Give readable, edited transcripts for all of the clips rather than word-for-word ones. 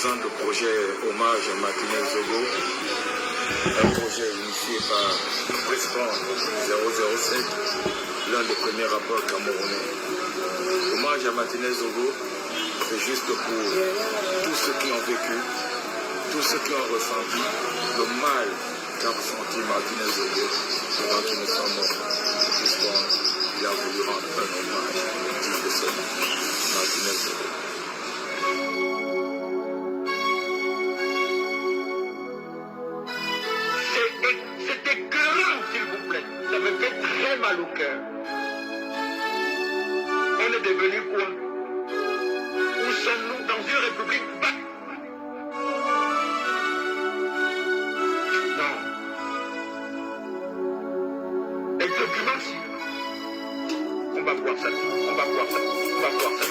présente le projet Hommage à Martinez Zogo, un projet initié par Preston 007, l'un des premiers rappeurs camerounais. Hommage à Martinez Zogo, c'est juste pour tous ceux qui ont vécu, tous ceux qui ont ressenti le mal qu'a ressenti Martinez Zogo pendant qu'il nous sommes morts. Preston, il a voulu rendre un hommage digne de son nom, Martinez Zogo. C'est écœurant, s'il vous plaît. Ça me fait très mal au cœur. On est devenu quoi? Où sommes-nous dans une république? Non. Et document, on va voir ça. On va voir ça. On va voir ça.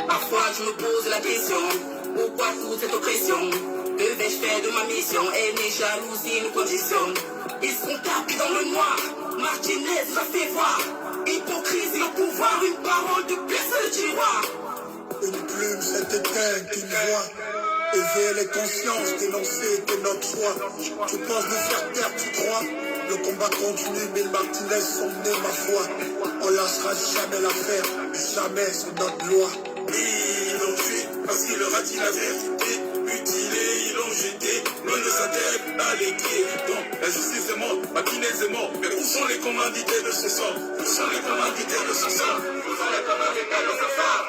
Parfois je me pose la question, pourquoi toute cette oppression? Devais-je faire de ma mission? Et mes jalousies nous conditionnent. Ils sont tapis dans le noir, Martinez nous a fait voir. Hypocrisie au pouvoir, une parole de percer le tiroir. Une plume s'est éteinte, une voix. Éveiller les consciences, dénoncer que notre choix. Tu penses nous faire taire, tu crois? Le combat continue, mais Martinez sont nés, ma foi. On lâchera jamais l'affaire, jamais sur notre loi. Ils l'ont tué parce qu'il leur a dit la vérité. Mutilé, ils l'ont jeté, loin de sa terre, à l'équipe. Donc la justice est morte, Martinez est mort. Mais où sont les commanditaires de ce sort? Où sont les commanditaires de ce sort? Où sont les commanditaires de ce sort?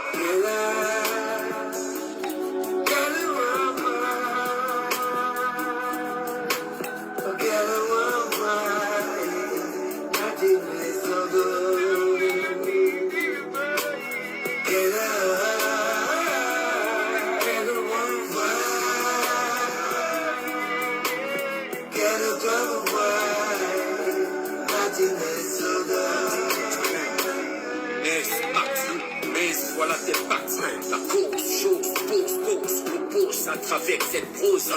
Voilà, c'est parti. La cause, chose, pose, propose à travers cette prose.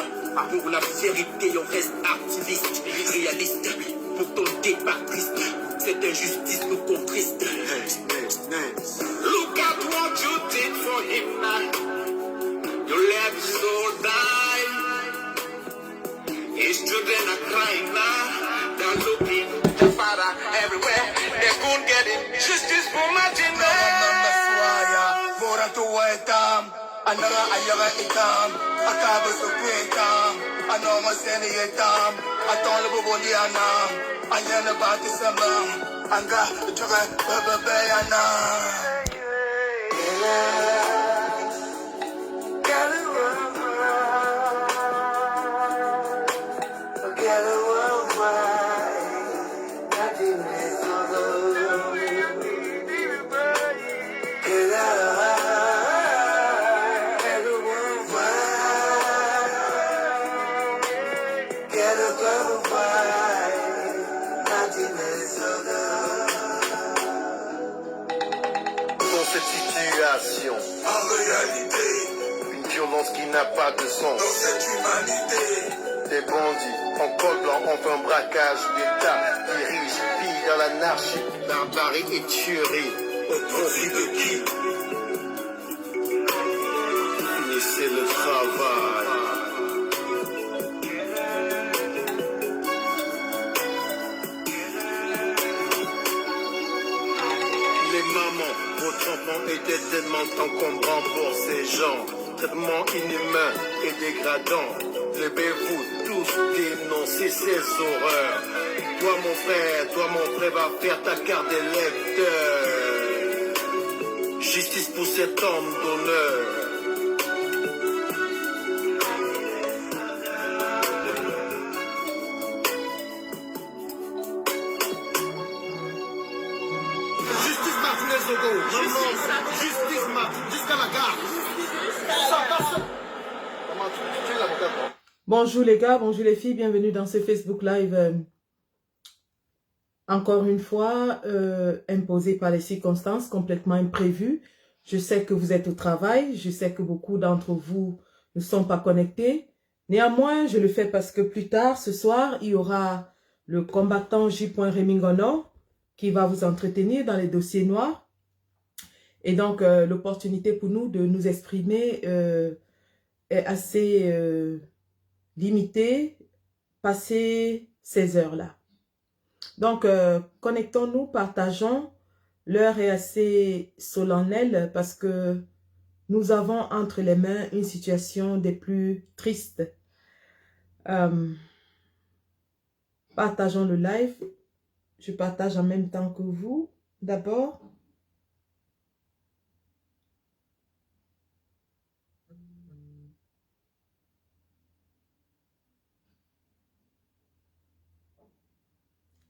Pour la vérité, on reste activiste, réaliste. Pour ton débat triste, cette injustice nous contriste. Look at what you did for him now. You left his soul die. His children are crying now. They're looking for father everywhere. They couldn't get him. Justice for Martinez. Anara ayara itam, akaba sukwintam, anoma seni itam, aton le boboli anam, ayana bati samam, anga tuka bebe anam. Dans cette situation, En réalité, une violence qui n'a pas de sens. dans cette humanité, Des bandits en col blanc ont fait un braquage d'État, dirige, pille dans l'anarchie, barbarie et tuerie. au profit de qui? Finissez le travail. Les mamans, votre enfant était tellement encombrant pour ces gens. Traitement inhumain et dégradant. Levez-vous tous, dénoncez ces horreurs. Toi mon frère, va faire ta carte d'électeur. Justice pour cet homme d'honneur. Justice Martinez Zogo, justice Martinez, jusqu'à la gare. Ça passe. Comment tu es l'avocat, toi? Bonjour les gars, bonjour les filles, bienvenue dans ce Facebook Live. Encore une fois, imposé par les circonstances, complètement imprévues. Je sais que vous êtes au travail, je sais que beaucoup d'entre vous ne sont pas connectés. Néanmoins, je le fais parce que plus tard, ce soir, il y aura le combattant J. Remingono qui va vous entretenir dans les dossiers noirs. Et donc, l'opportunité pour nous de nous exprimer est assez limitée, passer ces heures-là. Donc, connectons-nous, partageons. L'heure est assez solennelle parce que nous avons entre les mains une situation des plus tristes. Partageons le live. Je partage en même temps que vous, d'abord.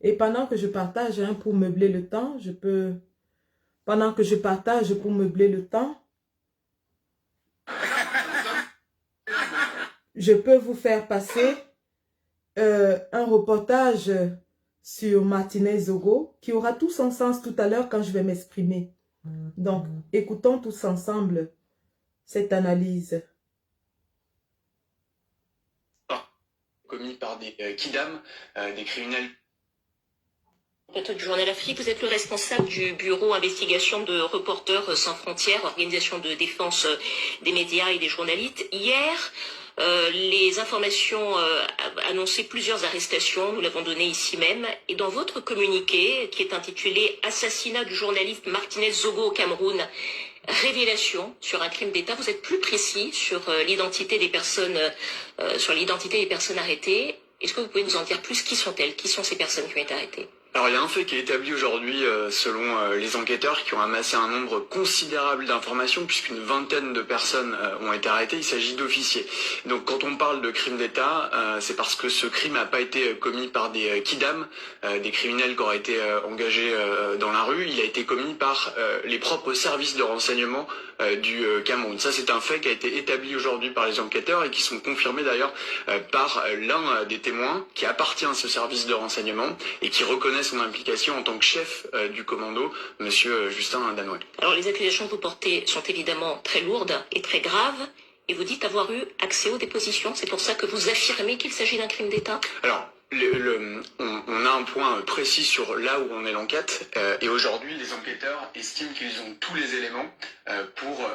Et pendant que je partage, hein, pour meubler le temps, pendant que je partage pour meubler le temps, je peux vous faire passer un reportage sur Martinez-Zogo qui aura tout son sens tout à l'heure quand je vais m'exprimer. Donc, écoutons tous ensemble cette analyse. Commis par des kidams, des criminels. Du journal Afrique, vous êtes le responsable du bureau investigation de Reporters sans frontières, organisation de défense des médias et des journalistes. Hier, les informations annonçaient plusieurs arrestations, nous l'avons donné ici même. Et dans votre communiqué, qui est intitulé « Assassinat du journaliste Martinez-Zogo au Cameroun », révélation sur un crime d'État, vous êtes plus précis sur l'identité des personnes, arrêtées. Est-ce que vous pouvez nous en dire plus? Qui sont-elles? Qui sont ces personnes qui ont été arrêtées? Alors il y a un fait qui est établi aujourd'hui selon les enquêteurs qui ont amassé un nombre considérable d'informations puisqu'une vingtaine de personnes ont été arrêtées, il s'agit d'officiers. Donc quand on parle de crime d'État, c'est parce que ce crime n'a pas été commis par des kidams, des criminels qui auraient été engagés dans la rue, il a été commis par les propres services de renseignement du Cameroun. Ça c'est un fait qui a été établi aujourd'hui par les enquêteurs et qui sont confirmés d'ailleurs par l'un des témoins qui appartient à ce service de renseignement et qui reconnaît son implication en tant que chef du commando, monsieur Justin Danoué. Alors les accusations que vous portez sont évidemment très lourdes et très graves, et vous dites avoir eu accès aux dépositions, c'est pour ça que vous affirmez qu'il s'agit d'un crime d'État? Alors, on a un point précis sur là où on est l'enquête, et aujourd'hui les enquêteurs estiment qu'ils ont tous les éléments pour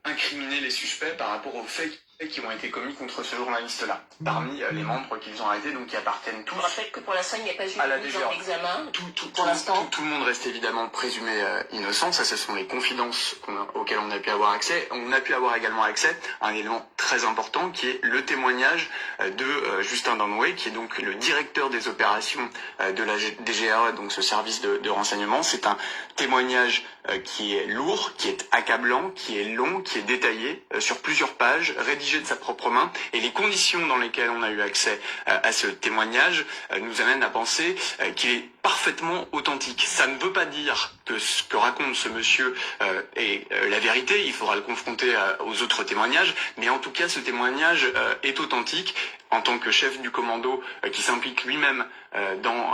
incriminer les suspects par rapport aux faits qui ont été commis contre ce journaliste-là, parmi les membres qu'ils ont arrêtés, donc qui appartiennent tous. Je rappelle que pour l'instant, il n'y a pas eu à la de mise en examen. Pour l'instant, tout le monde reste évidemment présumé innocent. Ça, ce sont les confidences auxquelles on a pu avoir accès. On a pu avoir également accès à un élément très important qui est le témoignage de Justin Danoué, qui est donc le directeur des opérations de la DGRE, donc ce service de renseignement. C'est un témoignage qui est lourd, qui est accablant, qui est long, qui est détaillé sur plusieurs pages, rédigé de sa propre main, et les conditions dans lesquelles on a eu accès à ce témoignage nous amènent à penser qu'il est parfaitement authentique. Ça ne veut pas dire que ce que raconte ce monsieur est la vérité, il faudra le confronter aux autres témoignages, mais en tout cas ce témoignage est authentique. En tant que chef du commando qui s'implique lui-même dans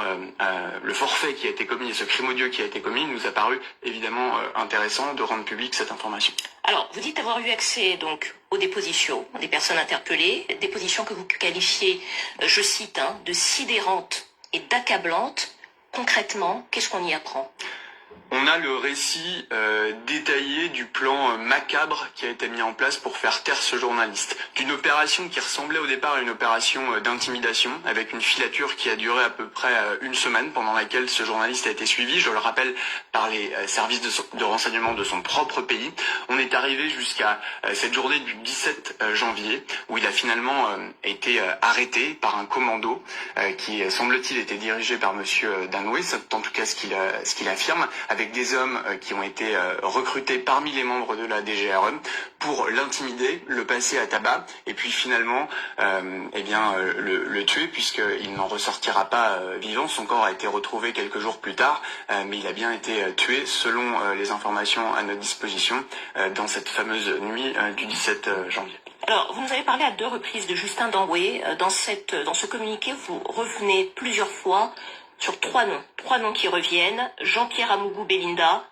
le forfait qui a été commis et ce crime odieux qui a été commis, il nous a paru évidemment intéressant de rendre publique cette information. Alors, vous dites avoir eu accès donc aux dépositions des personnes interpellées, dépositions que vous qualifiez, je cite, de sidérantes et d'accablantes. Concrètement, qu'est-ce qu'on y apprend ? On a le récit détaillé du plan macabre qui a été mis en place pour faire taire ce journaliste. D'une opération qui ressemblait au départ à une opération d'intimidation, avec une filature qui a duré à peu près une semaine, pendant laquelle ce journaliste a été suivi, je le rappelle, par les services de renseignement de son propre pays. On est arrivé jusqu'à cette journée du 17 janvier, où il a finalement été arrêté par un commando qui, semble-t-il, était dirigé par monsieur Danoué, c'est en tout cas ce qu'il affirme, avec des hommes qui ont été recrutés parmi les membres de la DGRE pour l'intimider, le passer à tabac et puis finalement le tuer puisqu'il n'en ressortira pas vivant. Son corps a été retrouvé quelques jours plus tard, mais il a bien été tué selon les informations à notre disposition dans cette fameuse nuit du 17 janvier. Alors, vous nous avez parlé à 2 reprises de Justin Damboué. Dans ce communiqué, vous revenez plusieurs fois sur 3 noms qui reviennent. Jean-Pierre Amougou Belinda,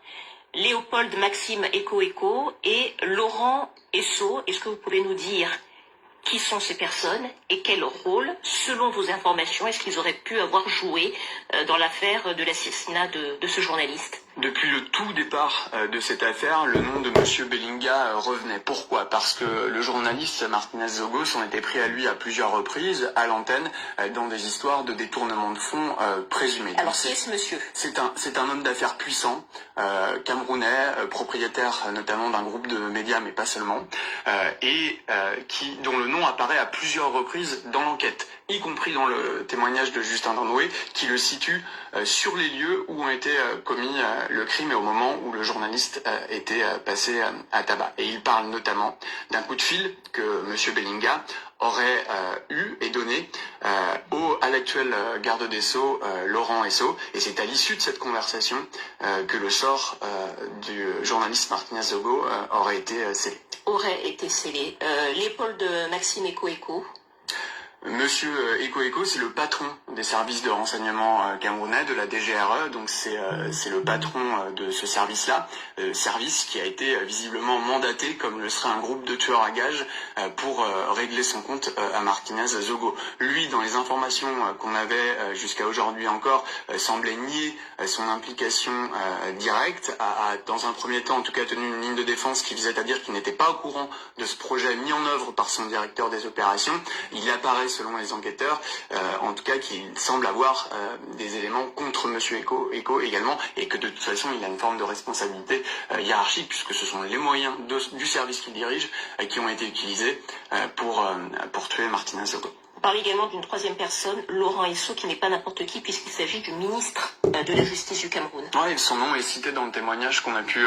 Léopold Maxime Eko et Laurent Esso. Est-ce que vous pouvez nous dire qui sont ces personnes et quel rôle, selon vos informations, est-ce qu'ils auraient pu avoir joué dans l'affaire de l'assassinat de ce journaliste? Depuis le tout départ de cette affaire, le nom de Monsieur Belinga revenait. Pourquoi? Parce que le journaliste Martinez Zogo s'en était pris à lui à plusieurs reprises, à l'antenne, dans des histoires de détournement de fonds présumés. Alors, qui est ce monsieur? C'est un homme d'affaires puissant, camerounais, propriétaire notamment d'un groupe de médias, mais pas seulement, dont le nom apparaît à plusieurs reprises dans l'enquête, y compris dans le témoignage de Justin Damboué, qui le situe sur les lieux où ont été commis le crime et au moment où le journaliste était passé à tabac. Et il parle notamment d'un coup de fil que Monsieur Belinga aurait eu et donné à l'actuel garde des Sceaux, Laurent Esso. Et c'est à l'issue de cette conversation que le sort du journaliste Martinez Zogo aurait été scellé. Léopold Maxime Eko. Monsieur Eko, c'est le patron des services de renseignement camerounais, de la DGRE, donc c'est le patron de ce service-là, service qui a été visiblement mandaté, comme le serait un groupe de tueurs à gages, pour régler son compte à Martinez Zogo. Lui, dans les informations qu'on avait jusqu'à aujourd'hui encore, semblait nier son implication directe, a dans un premier temps en tout cas tenu une ligne de défense qui visait à dire qu'il n'était pas au courant de ce projet mis en œuvre par son directeur des opérations. Il apparaît selon les enquêteurs, en tout cas qu'il semble avoir des éléments contre Monsieur Eko également, et que de toute façon il a une forme de responsabilité hiérarchique, puisque ce sont les moyens du service qu'il dirige qui ont été utilisés pour tuer Martinez Zogo. On parle également d'une 3e personne, Laurent Esso, qui n'est pas n'importe qui, puisqu'il s'agit du ministre de la Justice du Cameroun. Oui, son nom est cité dans le témoignage qu'on a pu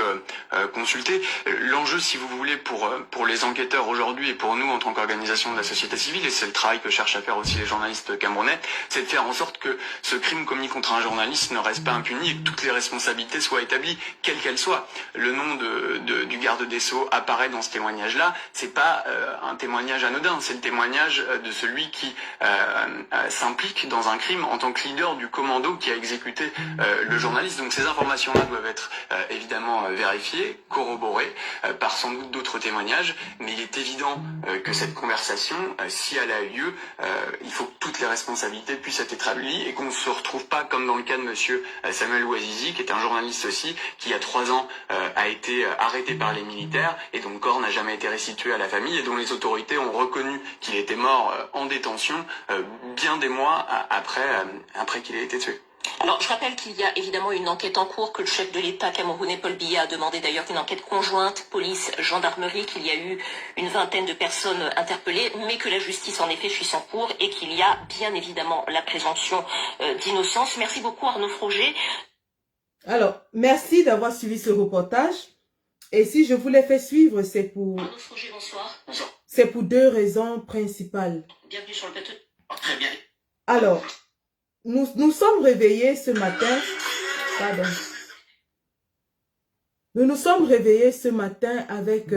consulter. L'enjeu, si vous voulez, pour les enquêteurs aujourd'hui et pour nous en tant qu'organisation de la société civile, et c'est le travail que cherchent à faire aussi les journalistes camerounais, c'est de faire en sorte que ce crime commis contre un journaliste ne reste pas impuni et que toutes les responsabilités soient établies, quelles qu'elles soient. Le nom du garde des Sceaux apparaît dans ce témoignage-là. C'est pas un témoignage anodin, c'est le témoignage de celui qui s'implique dans un crime en tant que leader du commando qui a exécuté le journaliste. Donc ces informations-là doivent être évidemment vérifiées, corroborées par sans doute d'autres témoignages, mais il est évident que cette conversation, si elle a eu lieu, il faut que toutes les responsabilités puissent être établies et qu'on ne se retrouve pas comme dans le cas de monsieur Samuel Ouazizi, qui est un journaliste aussi, qui il y a 3 ans a été arrêté par les militaires et dont le corps n'a jamais été restitué à la famille et dont les autorités ont reconnu qu'il était mort en détention bien des mois après qu'il ait été tué. Alors, je rappelle qu'il y a évidemment une enquête en cours, que le chef de l'État camerounais, Paul Biya, a demandé d'ailleurs une enquête conjointe, police, gendarmerie, qu'il y a eu une 20aine de personnes interpellées, mais que la justice en effet suit son cours et qu'il y a bien évidemment la présomption d'innocence. Merci beaucoup Arnaud Froger. Alors, merci d'avoir suivi ce reportage. Et si je vous l'ai fait suivre, c'est pour... Arnaud Froger, bonsoir. Bonsoir. C'est pour 2 raisons principales. Bienvenue sur le plateau. Oh, très bien. Alors, nous sommes réveillés ce matin. Pardon. Nous nous sommes réveillés ce matin avec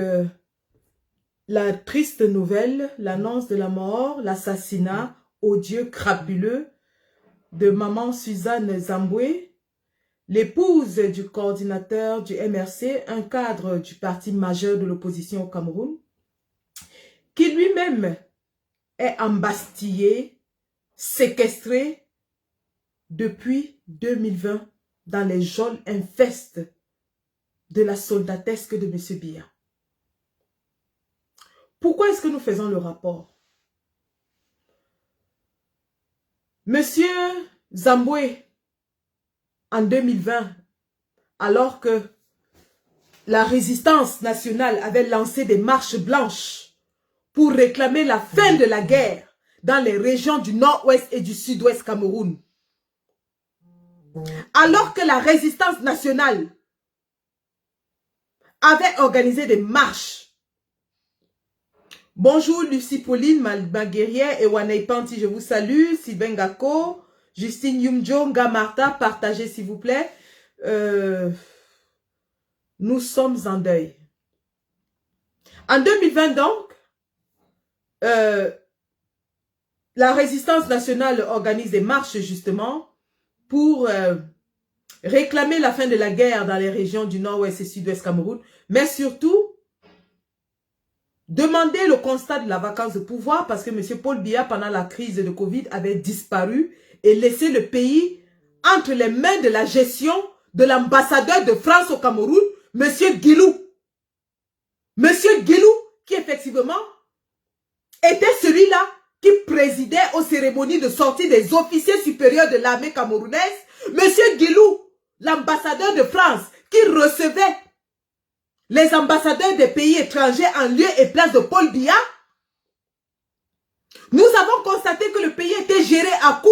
la triste nouvelle, l'annonce de la mort, l'assassinat odieux, crapuleux de maman Suzanne Zamboué, l'épouse du coordinateur du MRC, un cadre du parti majeur de l'opposition au Cameroun, qui lui-même est embastillé, séquestré depuis 2020 dans les geôles infestes de la soldatesque de M. Biya. Pourquoi est-ce que nous faisons le rapport? Monsieur Zamboué, en 2020, alors que la résistance nationale avait lancé des marches blanches pour réclamer la fin de la guerre dans les régions du nord-ouest et du sud-ouest Cameroun. Alors que la résistance nationale avait organisé des marches. Bonjour Lucie Pauline, ma guerrière, Ewanei Panti, je vous salue, Sylvain Gako, Justine Yumjo, Nga Martha, partagez s'il vous plaît. Nous sommes en deuil. En 2020 donc, la résistance nationale organise des marches justement pour réclamer la fin de la guerre dans les régions du nord-ouest et sud-ouest Cameroun, mais surtout demander le constat de la vacance de pouvoir parce que M. Paul Biya, pendant la crise de Covid, avait disparu et laissé le pays entre les mains de la gestion de l'ambassadeur de France au Cameroun, M. Guilou. M. Guilou, qui effectivement était celui-là qui présidait aux cérémonies de sortie des officiers supérieurs de l'armée camerounaise. M. Guilou, l'ambassadeur de France, qui recevait les ambassadeurs des pays étrangers en lieu et place de Paul Biya. Nous avons constaté que le pays était géré à coup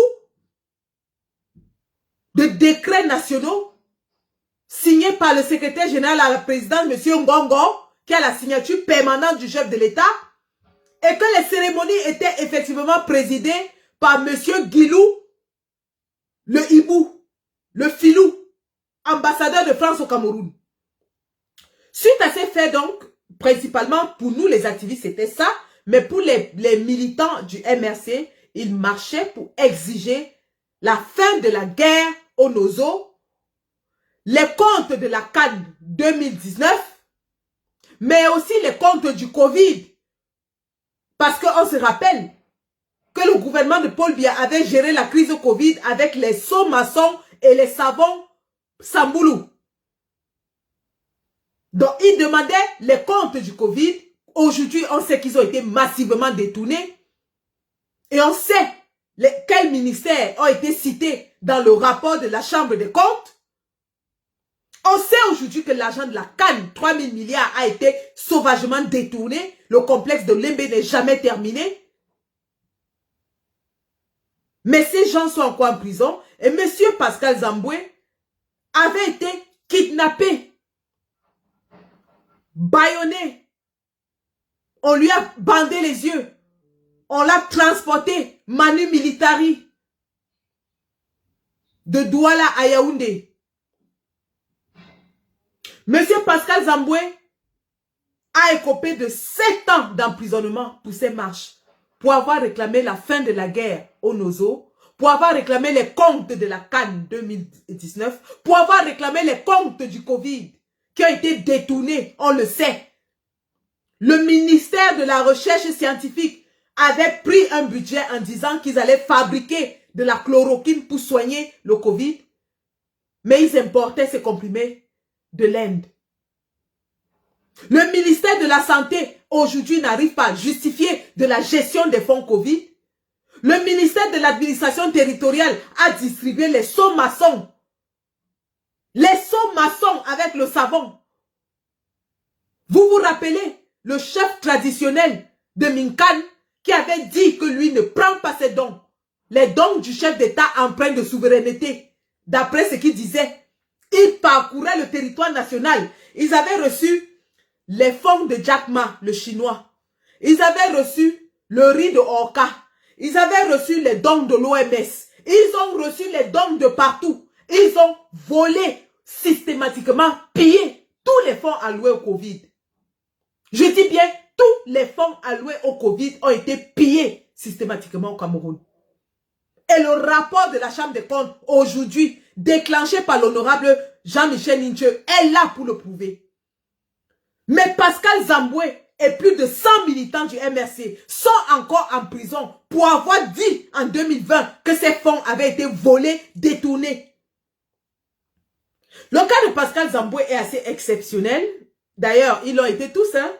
de décrets nationaux signés par le secrétaire général à la présidence, M. Ngongo, qui a la signature permanente du chef de l'État, et que les cérémonies étaient effectivement présidées par M. Guilou, le hibou, le filou, ambassadeur de France au Cameroun. Suite à ces faits donc, principalement pour nous les activistes c'était ça, mais pour les militants du MRC, ils marchaient pour exiger la fin de la guerre au Nozo, les comptes de la CAN 2019, mais aussi les comptes du Covid. Parce qu'on se rappelle que le gouvernement de Paul Biya avait géré la crise Covid avec les sauts maçons et les savons Samboulou. Donc, ils demandaient les comptes du Covid. Aujourd'hui, on sait qu'ils ont été massivement détournés. Et on sait quels ministères ont été cités dans le rapport de la Chambre des comptes. On sait aujourd'hui que l'argent de la CAN, 3 000 milliards, a été sauvagement détourné. Le complexe de Lembe n'est jamais terminé. Mais ces gens sont encore en prison. Et M. Pascal Zamboué avait été kidnappé, bâillonné. On lui a bandé les yeux. On l'a transporté, Manu Militari, de Douala à Yaoundé. Monsieur Pascal Zamboué a écopé de 7 ans d'emprisonnement pour ses marches, pour avoir réclamé la fin de la guerre au Nozo, pour avoir réclamé les comptes de la CAN 2019, pour avoir réclamé les comptes du Covid, qui ont été détournés, on le sait. Le ministère de la Recherche scientifique avait pris un budget en disant qu'ils allaient fabriquer de la chloroquine pour soigner le Covid, mais ils importaient ces comprimés de l'Inde. Le ministère de la Santé, aujourd'hui, n'arrive pas à justifier de la gestion des fonds Covid. Le ministère de l'administration territoriale a distribué les sauts maçons. Les sauts maçons avec le savon. Vous vous rappelez le chef traditionnel de Minkan qui avait dit que lui ne prend pas ses dons. Les dons du chef d'État empreints de souveraineté. D'après ce qu'il disait, ils parcouraient le territoire national. Ils avaient reçu les fonds de Jack Ma, le chinois. Ils avaient reçu le riz de Orca. Ils avaient reçu les dons de l'OMS. Ils ont reçu les dons de partout. Ils ont volé systématiquement, pillé tous les fonds alloués au Covid. Je dis bien, tous les fonds alloués au Covid ont été pillés systématiquement au Cameroun. Et le rapport de la Chambre des comptes, aujourd'hui, déclenché par l'honorable Jean-Michel Ninche, est là pour le prouver. Mais Pascal Zamboué et plus de 100 militants du MRC sont encore en prison pour avoir dit en 2020 que ces fonds avaient été volés, détournés. Le cas de Pascal Zamboué est assez exceptionnel. D'ailleurs, ils l'ont été tous, hein.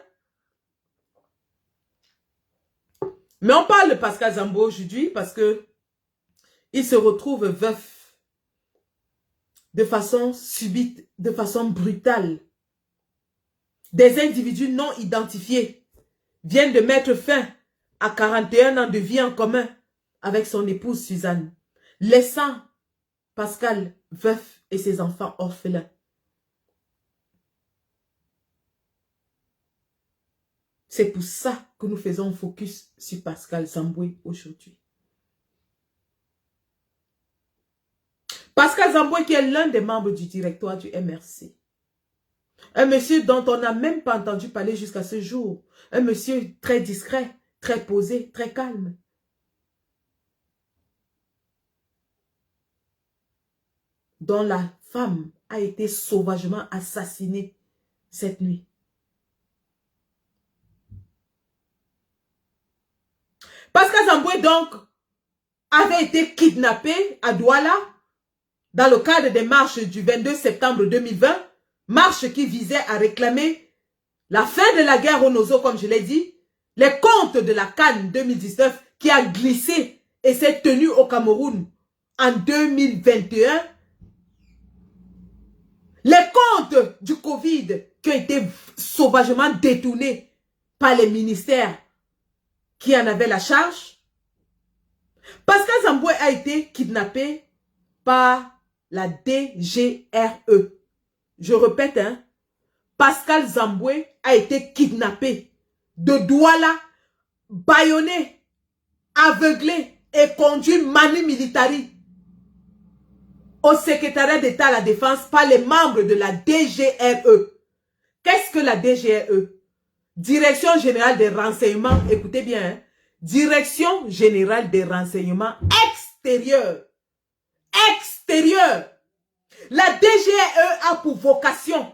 Mais on parle de Pascal Zamboué aujourd'hui parce que il se retrouve veuf de façon subite, de façon brutale. Des individus non identifiés viennent de mettre fin à 41 ans de vie en commun avec son épouse Suzanne, laissant Pascal veuf et ses enfants orphelins. C'est pour ça que nous faisons focus sur Pascal Zamboué aujourd'hui. Pascal Zamboué qui est l'un des membres du directoire du MRC. Un monsieur dont on n'a même pas entendu parler jusqu'à ce jour. Un monsieur très discret très posé, très calme. Dont la femme a été sauvagement assassinée cette nuit. Pascal Zamboué, donc, avait été kidnappé à Douala dans le cadre des marches du 22 septembre 2020, marche qui visait à réclamer la fin de la guerre au Nozo, comme je l'ai dit, les comptes de la CAN 2019 qui a glissé et s'est tenu au Cameroun en 2021, les comptes du Covid qui ont été sauvagement détournés par les ministères qui en avaient la charge. Pascal Zamboué a été kidnappé par la DGRE. Je répète, hein, Pascal Zamboué a été kidnappé de Douala, bâillonné, aveuglé et conduit manu militari au secrétariat d'État à la Défense par les membres de la DGRE. Qu'est-ce que la DGRE? Direction Générale des Renseignements, écoutez bien, hein, Direction Générale des Renseignements Extérieurs. Extérieurs. La DGRE a pour vocation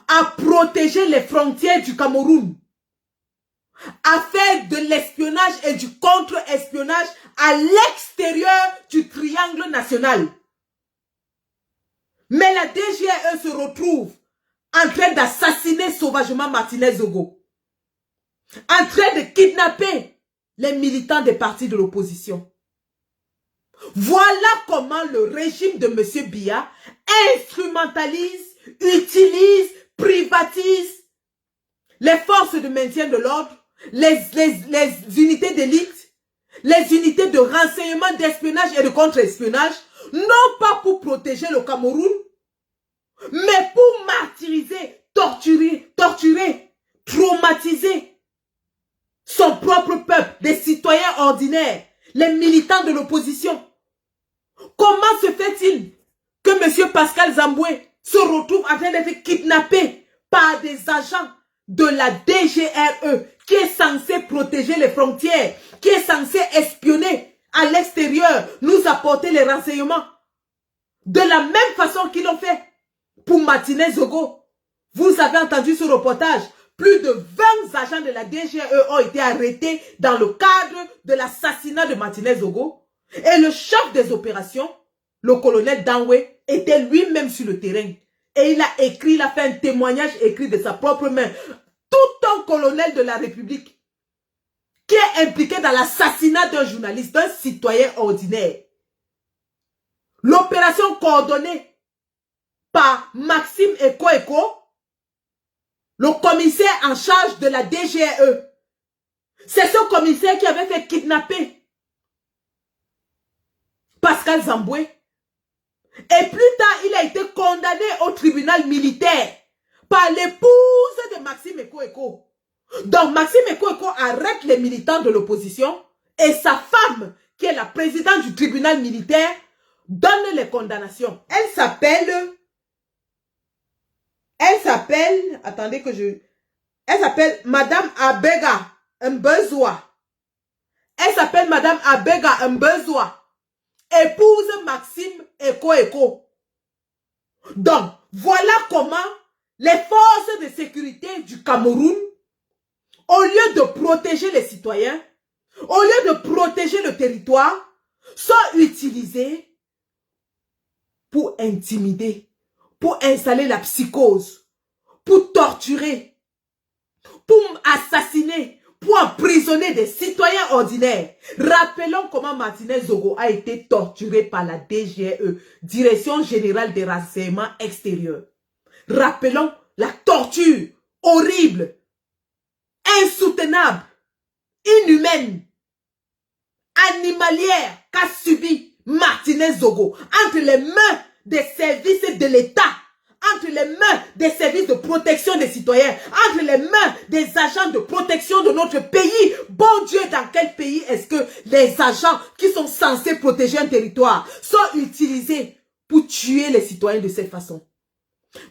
à protéger les frontières du Cameroun, à faire de l'espionnage et du contre-espionnage à l'extérieur du triangle national. Mais la DGRE se retrouve en train d'assassiner sauvagement Martinez Zogo, en train de kidnapper les militants des partis de l'opposition. Voilà comment le régime de M. Biya instrumentalise, utilise, privatise les forces de maintien de l'ordre, les unités d'élite, les unités de renseignement, d'espionnage et de contre-espionnage, non pas pour protéger le Cameroun, mais pour martyriser, torturer, traumatiser son propre peuple, des citoyens ordinaires, les militants de l'opposition. Comment se fait-il que M. Pascal Zamboué se retrouve en train d'être kidnappé par des agents de la DGRE qui est censé protéger les frontières, qui est censé espionner à l'extérieur, nous apporter les renseignements de la même façon qu'ils l'ont fait pour Martinez Zogo? Vous avez entendu ce reportage. Plus de 20 agents de la DGRE ont été arrêtés dans le cadre de l'assassinat de Martinez Zogo. Et le chef des opérations, le colonel Danwe, était lui-même sur le terrain. Et il a écrit, il a fait un témoignage écrit de sa propre main. Tout un colonel de la République qui est impliqué dans l'assassinat d'un journaliste, d'un citoyen ordinaire. L'opération coordonnée par Maxime Eko, le commissaire en charge de la DGRE. C'est ce commissaire qui avait fait kidnapper Pascal Zamboué. Et plus tard, il a été condamné au tribunal militaire par l'épouse de Maxime Eko. Donc Maxime Eko arrête les militants de l'opposition et sa femme, qui est la présidente du tribunal militaire, donne les condamnations. Elle s'appelle, Madame Abega Mbezoua. Elle s'appelle Madame Abega Mbezoua, épouse Maxime Eko. Donc, voilà comment les forces de sécurité du Cameroun, au lieu de protéger les citoyens, au lieu de protéger le territoire, sont utilisées pour intimider, pour installer la psychose, pour torturer, pour assassiner, pour emprisonner des citoyens ordinaires. Rappelons comment Martinez Zogo a été torturé par la DGRE, Direction Générale des Renseignements Extérieurs. Rappelons la torture horrible, insoutenable, inhumaine, animalière qu'a subi Martinez Zogo entre les mains des services de l'État, entre les mains des services de protection des citoyens, entre les mains des agents de protection de notre pays. Bon Dieu, dans quel pays est-ce que les agents qui sont censés protéger un territoire sont utilisés pour tuer les citoyens de cette façon?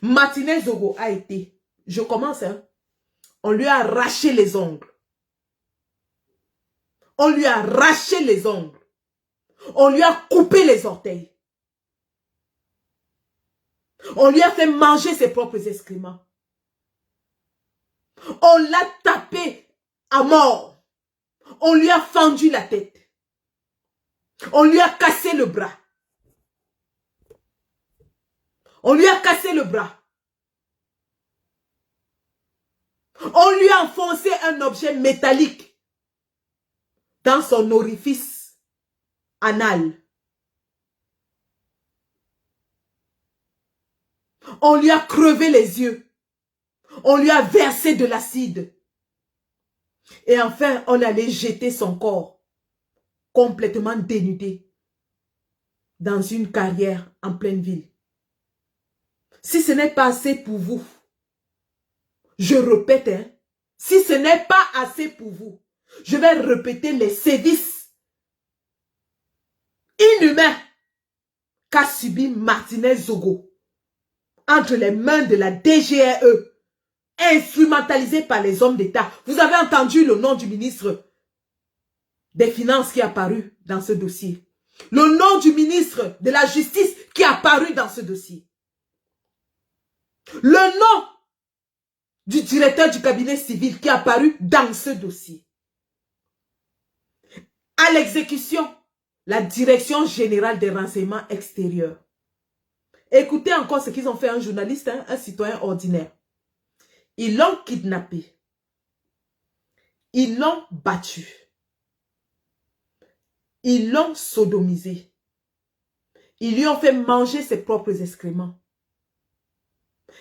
Martinez Zogo a été, je commence, hein, on lui a arraché les ongles. On lui a arraché les ongles. On lui a coupé les orteils. On lui a fait manger ses propres excréments. On l'a tapé à mort. On lui a fendu la tête. On lui a cassé le bras. On lui a cassé le bras. On lui a enfoncé un objet métallique dans son orifice anal. On lui a crevé les yeux. On lui a versé de l'acide. Et enfin, on allait jeter son corps complètement dénudé dans une carrière en pleine ville. Si ce n'est pas assez pour vous, je répète, hein, si ce n'est pas assez pour vous, je vais répéter les sévices inhumains qu'a subi Martinez Zogo entre les mains de la DGRE, instrumentalisé par les hommes d'État. Vous avez entendu le nom du ministre des Finances qui est apparu dans ce dossier. Le nom du ministre de la Justice qui est apparu dans ce dossier. Le nom du directeur du cabinet civil qui est apparu dans ce dossier. À l'exécution, la Direction générale des renseignements extérieurs. Écoutez encore ce qu'ils ont fait à un journaliste, hein, un citoyen ordinaire. Ils l'ont kidnappé. Ils l'ont battu. Ils l'ont sodomisé. Ils lui ont fait manger ses propres excréments.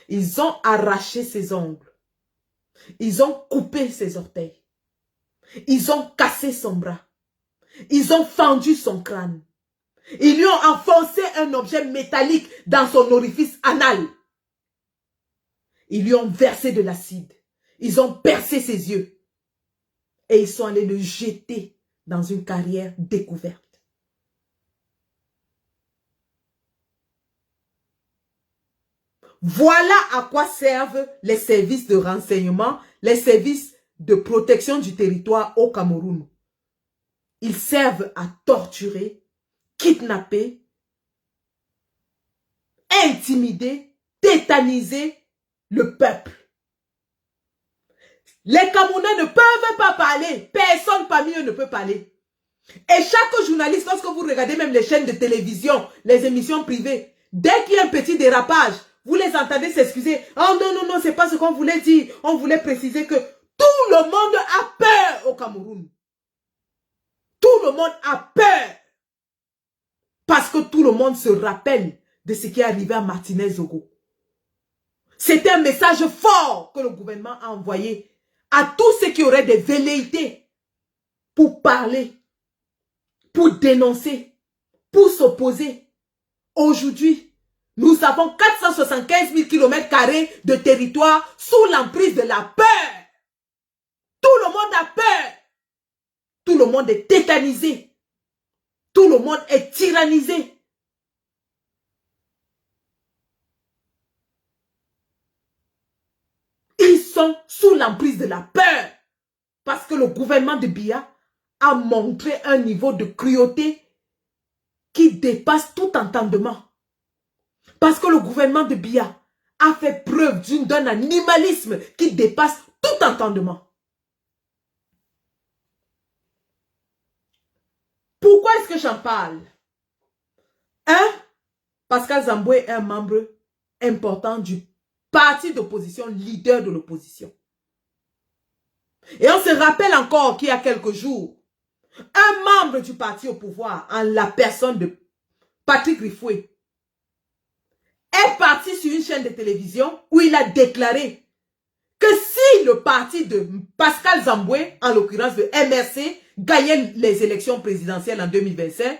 Ils ont arraché ses ongles. Ils ont coupé ses orteils. Ils ont cassé son bras. Ils ont fendu son crâne. Ils lui ont enfoncé un objet métallique dans son orifice anal. Ils lui ont versé de l'acide. Ils ont percé ses yeux. Et ils sont allés le jeter dans une carrière découverte. Voilà à quoi servent les services de renseignement, les services de protection du territoire au Cameroun. Ils servent à torturer, kidnapper, intimider, tétaniser le peuple. Les Camerounais ne peuvent pas parler. Personne parmi eux ne peut parler. Et chaque journaliste, lorsque vous regardez même les chaînes de télévision, les émissions privées, dès qu'il y a un petit dérapage, vous les entendez s'excuser. Oh non, non, non, c'est pas ce qu'on voulait dire. On voulait préciser que tout le monde a peur au Cameroun. Tout le monde a peur. Parce que tout le monde se rappelle de ce qui est arrivé à Martinez Zogo. C'était un message fort que le gouvernement a envoyé à tous ceux qui auraient des velléités pour parler, pour dénoncer, pour s'opposer. Aujourd'hui, nous avons 475 000 km² de territoire sous l'emprise de la peur. Tout le monde a peur. Tout le monde est tétanisé. Tout le monde est tyrannisé. Ils sont sous l'emprise de la peur. Parce que le gouvernement de Biya a montré un niveau de cruauté qui dépasse tout entendement. Parce que le gouvernement de Biya a fait preuve d'un animalisme qui dépasse tout entendement. Pourquoi est-ce que j'en parle? Pascal Zamboué est un membre important du parti d'opposition, leader de l'opposition. Et on se rappelle encore qu'il y a quelques jours, un membre du parti au pouvoir, en la personne de Patrick Rifoué, est parti sur une chaîne de télévision où il a déclaré que si le parti de Pascal Zamboué, en l'occurrence le MRC, gagnait les élections présidentielles en 2025,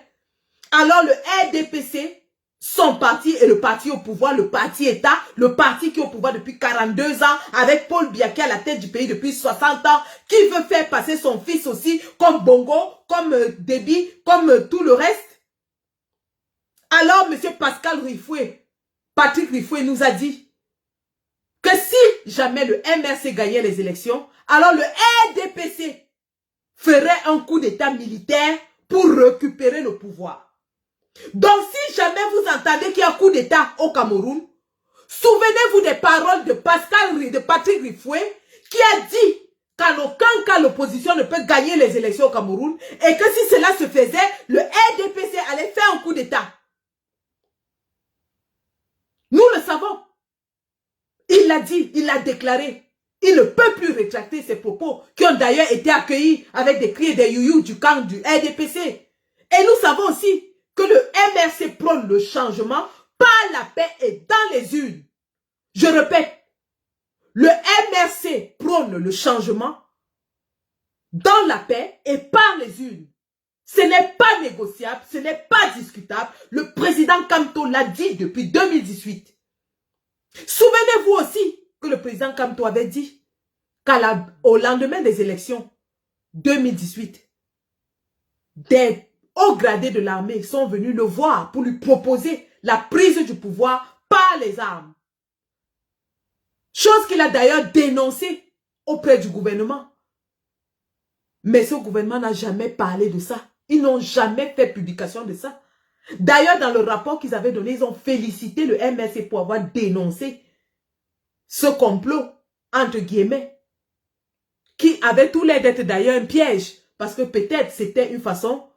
alors le RDPC, son parti est le parti au pouvoir, le parti État, le parti qui est au pouvoir depuis 42 ans, avec Paul Biya qui est à la tête du pays depuis 60 ans, qui veut faire passer son fils aussi comme Bongo, comme Déby, comme tout le reste. Alors, M. Pascal Rifoué, Patrick Rifoué nous a dit que si jamais le MRC gagnait les élections, alors le RDPC ferait un coup d'état militaire pour récupérer le pouvoir. Donc si jamais vous entendez qu'il y a un coup d'état au Cameroun, souvenez-vous des paroles de Patrick Rifoué qui a dit qu'en aucun cas l'opposition ne peut gagner les élections au Cameroun et que si cela se faisait, le RDPC allait faire un coup d'état. Nous le savons. Il l'a dit, il l'a déclaré. Il ne peut plus rétracter ses propos qui ont d'ailleurs été accueillis avec des cris et des youyou du camp du RDPC. Et nous savons aussi que le MRC prône le changement par la paix et dans les urnes. Je répète, le MRC prône le changement dans la paix et par les urnes. Ce n'est pas négociable, ce n'est pas discutable. Le président Kamto l'a dit depuis 2018. Souvenez-vous aussi que le président Kamto avait dit qu'au lendemain des élections 2018, des hauts gradés de l'armée sont venus le voir pour lui proposer la prise du pouvoir par les armes. Chose qu'il a d'ailleurs dénoncée auprès du gouvernement. Mais ce gouvernement n'a jamais parlé de ça. Ils n'ont jamais fait publication de ça. D'ailleurs, dans le rapport qu'ils avaient donné, ils ont félicité le MRC pour avoir dénoncé ce complot, entre guillemets, qui avait tout l'air d'être d'ailleurs un piège, parce que peut-être c'était une façon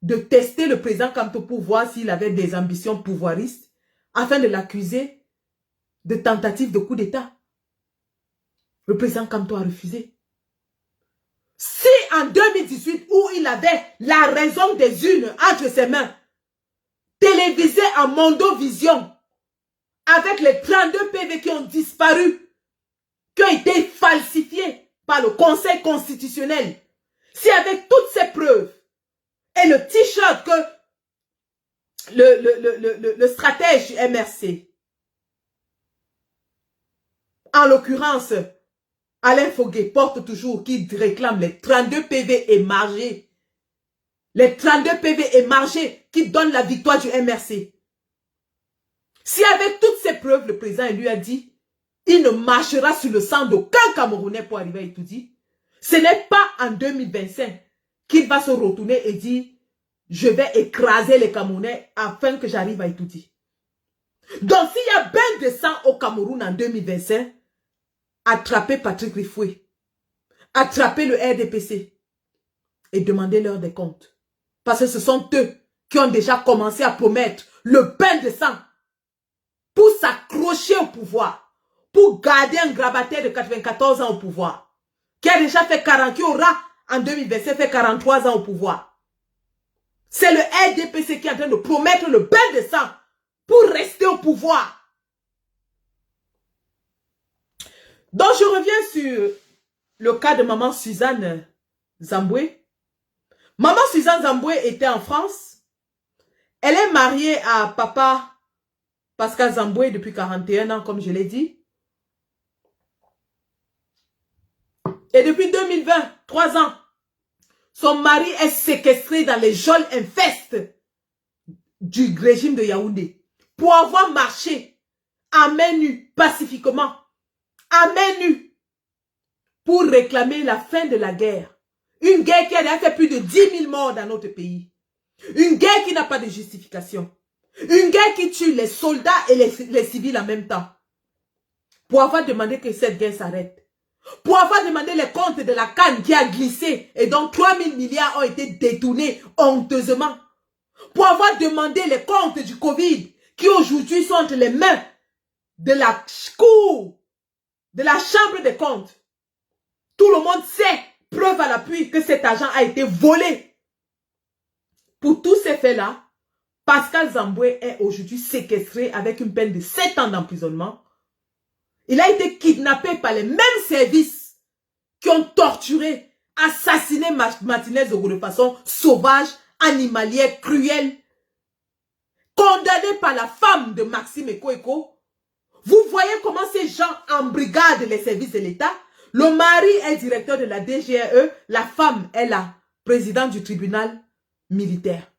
de tester le président Kamto pour voir s'il avait des ambitions pouvoiristes, afin de l'accuser de tentative de coup d'État. Le président Kamto a refusé. Si en 2018, où il avait la raison des urnes entre ses mains, télévisé en Mondovision, avec les 32 PV qui ont disparu, qui ont été falsifiés par le Conseil constitutionnel, si avec toutes ces preuves, et le t-shirt que le stratège du MRC, en l'occurrence, Alain Foguet porte toujours, qui réclame les 32 PV émargés. Les 32 PV émargés qui donnent la victoire du MRC. Si avec toutes ces preuves, le président lui a dit, il ne marchera sur le sang d'aucun Camerounais pour arriver à Itoudi, ce n'est pas en 2025 qu'il va se retourner et dire, je vais écraser les Camerounais afin que j'arrive à Itoudi. Donc s'il y a bain de sang au Cameroun en 2025, attrapez Patrick Rifoué, attrapez le RDPC et demandez-leur des comptes. Parce que ce sont eux qui ont déjà commencé à promettre le bain de sang pour s'accrocher au pouvoir, pour garder un grabataire de 94 ans au pouvoir, qui a déjà fait 40, qui aura en 2027 fait 43 ans au pouvoir. C'est le RDPC qui est en train de promettre le bain de sang pour rester au pouvoir. Donc je reviens sur le cas de maman Suzanne Zamboué. Maman Suzanne Zamboué était en France. Elle est mariée à papa Pascal Zamboué depuis 41 ans, comme je l'ai dit. Et depuis 2020, 3 ans, son mari est séquestré dans les geôles infestes du régime de Yaoundé pour avoir marché à main nue, pacifiquement, à main nue, pour réclamer la fin de la guerre. Une guerre qui a déjà fait plus de 10 000 morts dans notre pays. Une guerre qui n'a pas de justification. Une guerre qui tue les soldats et les civils en même temps. Pour avoir demandé que cette guerre s'arrête. Pour avoir demandé les comptes de la canne qui a glissé et dont 3 000 milliards ont été détournés honteusement. Pour avoir demandé les comptes du Covid qui aujourd'hui sont entre les mains de la cour, de la chambre des comptes. Tout le monde sait, preuve à l'appui, que cet argent a été volé. Pour tous ces faits-là, Pascal Zamboué est aujourd'hui séquestré avec une peine de 7 ans d'emprisonnement. Il a été kidnappé par les mêmes services qui ont torturé, assassiné Martinez Zogo de façon sauvage, animalière, cruelle. Condamné par la femme de Maxime Eko. Vous voyez comment ces gens embrigadent les services de l'État. Le mari est directeur de la DGRE, la femme est la présidente du tribunal militaire.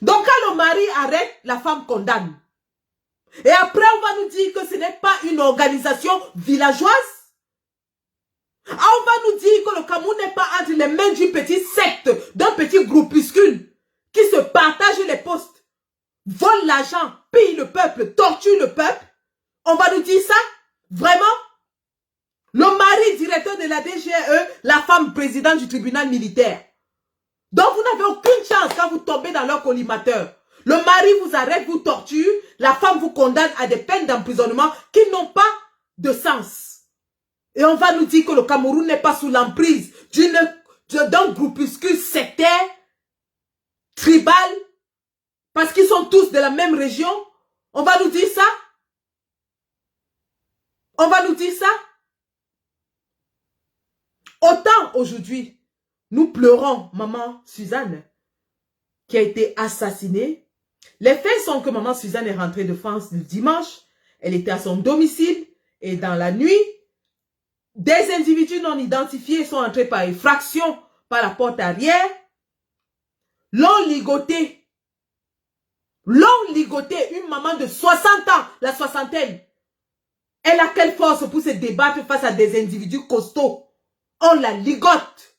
Donc quand le mari arrête, la femme condamne. Et après on va nous dire que ce n'est pas une organisation villageoise. On va nous dire que le Cameroun n'est pas entre les mains d'une petite secte, d'un petit groupuscule qui se partage les postes, vole l'argent, pille le peuple, torture le peuple. On va nous dire ça? Vraiment? Le mari directeur de la DGE, la femme présidente du tribunal militaire. Donc vous n'avez aucune chance quand vous tombez dans leur collimateur. Le mari vous arrête, vous torture, la femme vous condamne à des peines d'emprisonnement qui n'ont pas de sens. Et on va nous dire que le Cameroun n'est pas sous l'emprise d'un groupuscule sectaire, tribal, parce qu'ils sont tous de la même région. On va nous dire ça? On va nous dire ça? Autant aujourd'hui, nous pleurons maman Suzanne qui a été assassinée. Les faits sont que maman Suzanne est rentrée de France le dimanche. Elle était à son domicile et dans la nuit, des individus non identifiés sont entrés par effraction par la porte arrière. L'ont ligoté. L'ont ligoté. Une maman de 60 ans, la soixantaine. Elle a quelle force pour se débattre face à des individus costauds? On la ligote.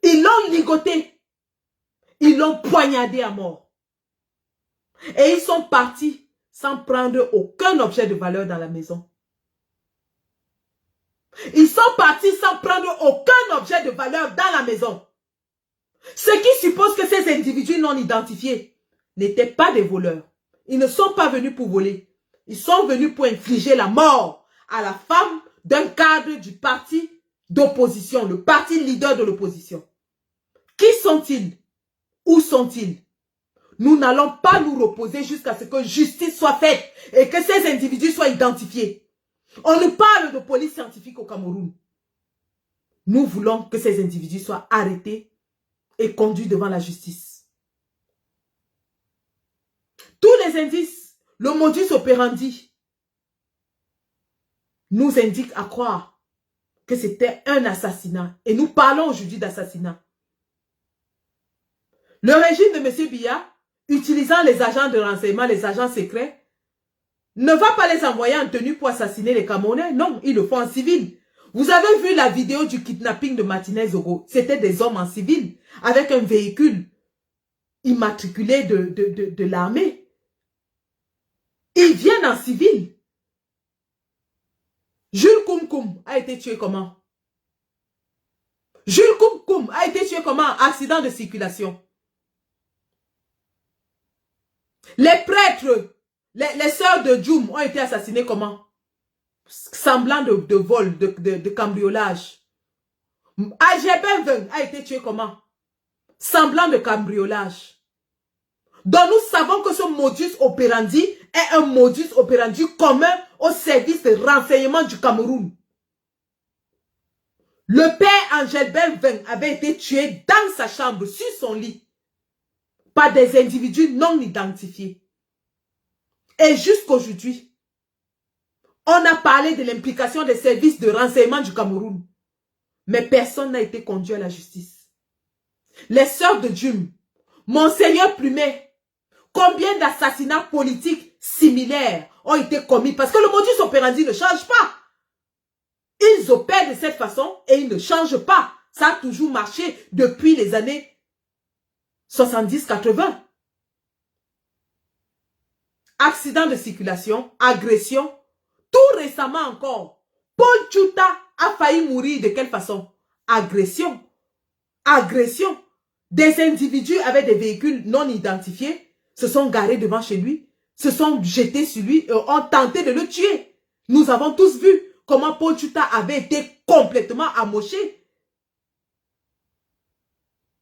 Ils l'ont ligoté. Ils l'ont poignardé à mort. Et ils sont partis sans prendre aucun objet de valeur dans la maison. Ils sont partis sans prendre aucun objet de valeur dans la maison. Ce qui suppose que ces individus non identifiés n'étaient pas des voleurs. Ils ne sont pas venus pour voler. Ils sont venus pour infliger la mort à la femme d'un cadre du parti d'opposition, le parti leader de l'opposition. Qui sont-ils? Où sont-ils? Nous n'allons pas nous reposer jusqu'à ce que justice soit faite et que ces individus soient identifiés. On nous parle de police scientifique au Cameroun. Nous voulons que ces individus soient arrêtés et conduits devant la justice. Tous les indices, le modus operandi, nous indique à croire que c'était un assassinat. Et nous parlons aujourd'hui d'assassinat. Le régime de M. Biya, utilisant les agents de renseignement, les agents secrets, ne va pas les envoyer en tenue pour assassiner les Camerounais. Non, ils le font en civil. Vous avez vu la vidéo du kidnapping de Martinez Zogo. C'était des hommes en civil avec un véhicule immatriculé de l'armée. Ils viennent en civil. Jules Koum a été tué comment? Jules Koum a été tué comment? Accident de circulation. Les prêtres, les sœurs de Djoum ont été assassinés comment? Semblant de vol, de cambriolage. AGB20 a été tué comment? Semblant de cambriolage. Donc nous savons que ce modus operandi est un modus operandi commun au service de renseignement du Cameroun. Le père Angelbert Veng avait été tué dans sa chambre, sur son lit, par des individus non identifiés. Et jusqu'aujourd'hui, on a parlé de l'implication des services de renseignement du Cameroun. Mais personne n'a été conduit à la justice. Les sœurs de Djoum, Monseigneur Plumet, combien d'assassinats politiques similaires ont été commis? Parce que le modus operandi ne change pas. Ils opèrent de cette façon et ils ne changent pas. Ça a toujours marché depuis les années 70-80. Accident de circulation, agression. Tout récemment encore, Paul Tchouta a failli mourir de quelle façon? Agression. Agression. Des individus avec des véhicules non identifiés se sont garés devant chez lui, se sont jetés sur lui et ont tenté de le tuer. Nous avons tous vu comment Paul Tchouta avait été complètement amoché.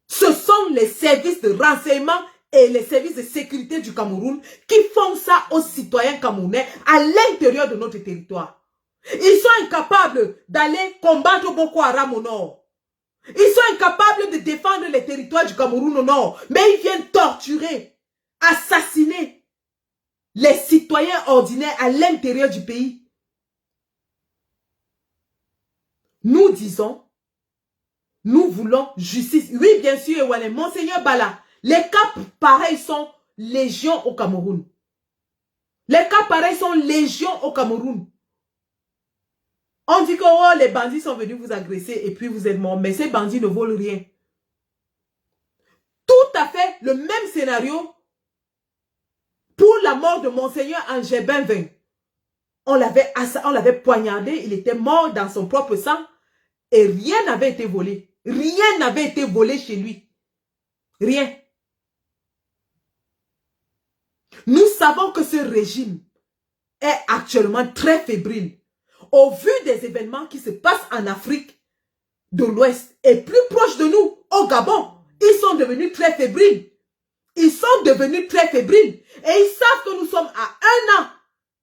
Ce sont les services de renseignement et les services de sécurité du Cameroun qui font ça aux citoyens camerounais à l'intérieur de notre territoire. Ils sont incapables d'aller combattre Boko Haram au nord. Ils sont incapables de défendre les territoires du Cameroun au nord. Mais ils viennent torturer, assassiner les citoyens ordinaires à l'intérieur du pays. Nous disons, nous voulons justice. Oui, bien sûr, Ewane, Monseigneur Bala, les cas pareils sont légion au Cameroun. Les cas pareils sont légion au Cameroun. On dit que oh, les bandits sont venus vous agresser et puis vous êtes morts. Mais ces bandits ne volent rien. Tout à fait le même scénario pour la mort de Monseigneur Angers Benvin. On l'avait poignardé, il était mort dans son propre sang et rien n'avait été volé. Rien n'avait été volé chez lui. Rien. Nous savons que ce régime est actuellement très fébrile. Au vu des événements qui se passent en Afrique de l'Ouest et plus proche de nous, au Gabon, ils sont devenus très fébriles. Ils sont devenus très fébriles. Et ils savent que nous sommes à 1 an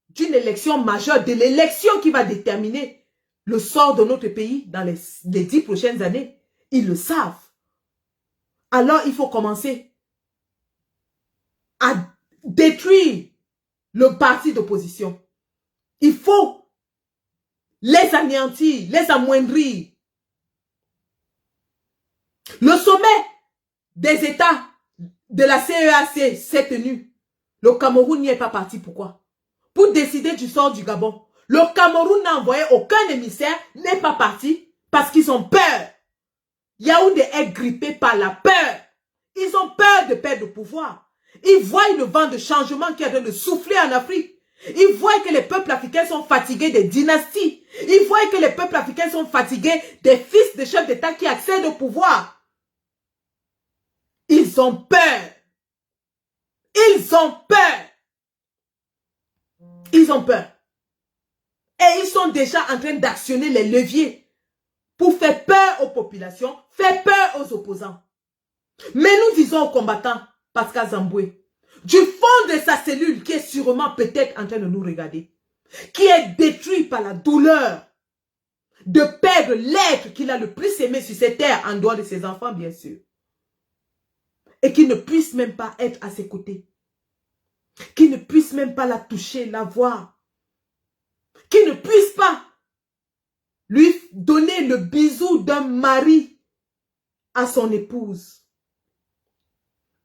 d'une élection majeure, de l'élection qui va déterminer le sort de notre pays dans les 10 prochaines années. Ils le savent. Alors, il faut commencer à détruire le parti d'opposition. Il faut les anéantir, les amoindrir. Le sommet des États de la CEAC s'est tenu. Le Cameroun n'y est pas parti. Pourquoi? Pour décider du sort du Gabon. Le Cameroun n'a envoyé aucun émissaire, n'est pas parti parce qu'ils ont peur. Yaoundé est grippé par la peur. Ils ont peur de perdre le pouvoir. Ils voient le vent de changement qui est en train de souffler en Afrique. Ils voient que les peuples africains sont fatigués des dynasties. Ils voient que les peuples africains sont fatigués des fils de chefs d'État qui accèdent au pouvoir. Ils ont peur. Ils ont peur. Ils ont peur. Et ils sont déjà en train d'actionner les leviers pour faire peur aux populations, faire peur aux opposants. Mais nous disons aux combattants, Pascal Zamboué, du fond de sa cellule qui est sûrement peut-être en train de nous regarder, qui est détruit par la douleur de perdre l'être qu'il a le plus aimé sur cette terre, en dehors de ses enfants bien sûr, et qui ne puisse même pas être à ses côtés, qui ne puisse même pas la toucher, la voir, qui ne puisse pas lui donner le bisou d'un mari à son épouse,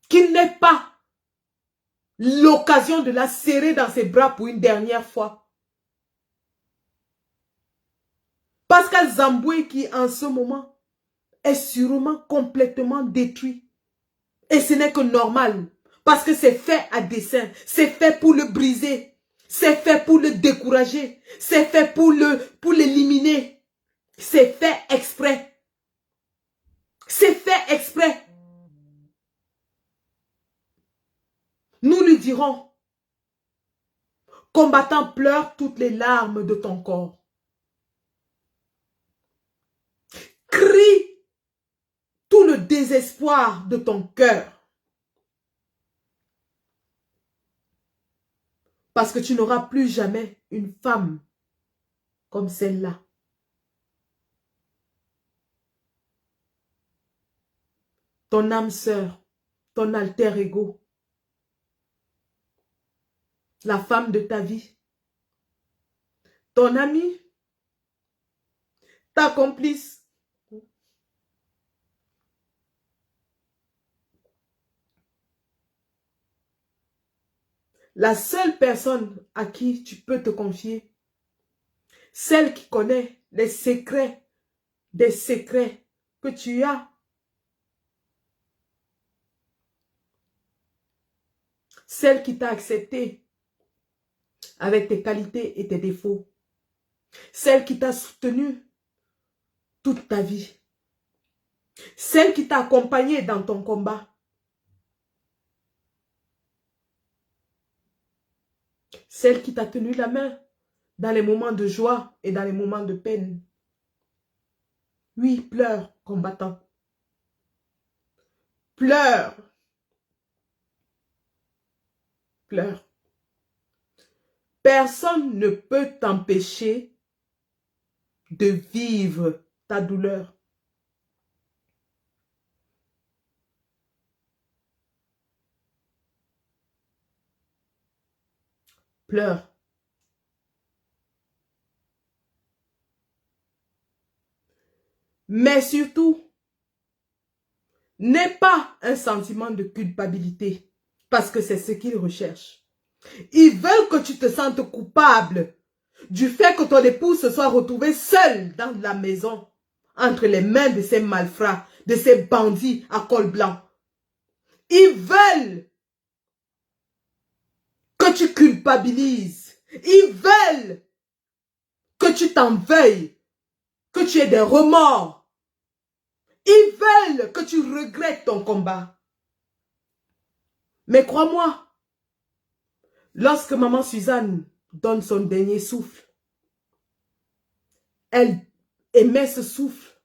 qui n'ait pas l'occasion de la serrer dans ses bras pour une dernière fois. Pascal Zamboué qui en ce moment est sûrement complètement détruit. Et ce n'est que normal. Parce que c'est fait à dessein. C'est fait pour le briser. C'est fait pour le décourager. C'est fait pour l'éliminer. C'est fait exprès. C'est fait exprès. Nous lui dirons, combattant, pleure toutes les larmes de ton corps. Crie tout le désespoir de ton cœur. Parce que tu n'auras plus jamais une femme comme celle-là. Ton âme sœur, ton alter ego, la femme de ta vie, ton ami, ta complice. La seule personne à qui tu peux te confier, celle qui connaît les secrets, des secrets que tu as, celle qui t'a accepté avec tes qualités et tes défauts, celle qui t'a soutenu toute ta vie, celle qui t'a accompagné dans ton combat, celle qui t'a tenu la main dans les moments de joie et dans les moments de peine. Oui, pleure, combattant. Pleure. Pleure. Personne ne peut t'empêcher de vivre ta douleur. Pleure. Mais surtout, n'aie pas un sentiment de culpabilité parce que c'est ce qu'ils recherchent. Ils veulent que tu te sentes coupable du fait que ton épouse se soit retrouvée seule dans la maison, entre les mains de ces malfrats, de ces bandits à col blanc. Ils veulent que tu culpabilises. Ils veulent que tu t'en veuilles, que tu aies des remords. Ils veulent que tu regrettes ton combat. Mais crois-moi, lorsque maman Suzanne donne son dernier souffle, elle émet ce souffle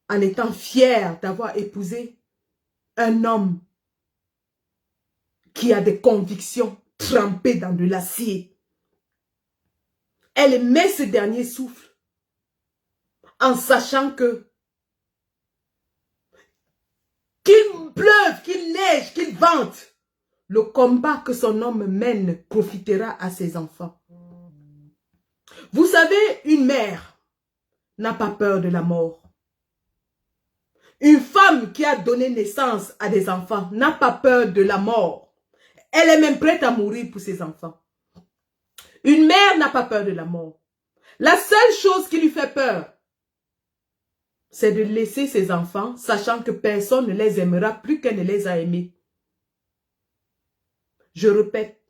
en étant fière d'avoir épousé un homme qui a des convictions trempées dans de l'acier. Elle émet ce dernier souffle en sachant que qu'il pleuve, qu'il neige, qu'il vente, le combat que son homme mène profitera à ses enfants. Vous savez, une mère n'a pas peur de la mort. Une femme qui a donné naissance à des enfants n'a pas peur de la mort. Elle est même prête à mourir pour ses enfants. Une mère n'a pas peur de la mort. La seule chose qui lui fait peur, c'est de laisser ses enfants, sachant que personne ne les aimera plus qu'elle ne les a aimés. Je répète,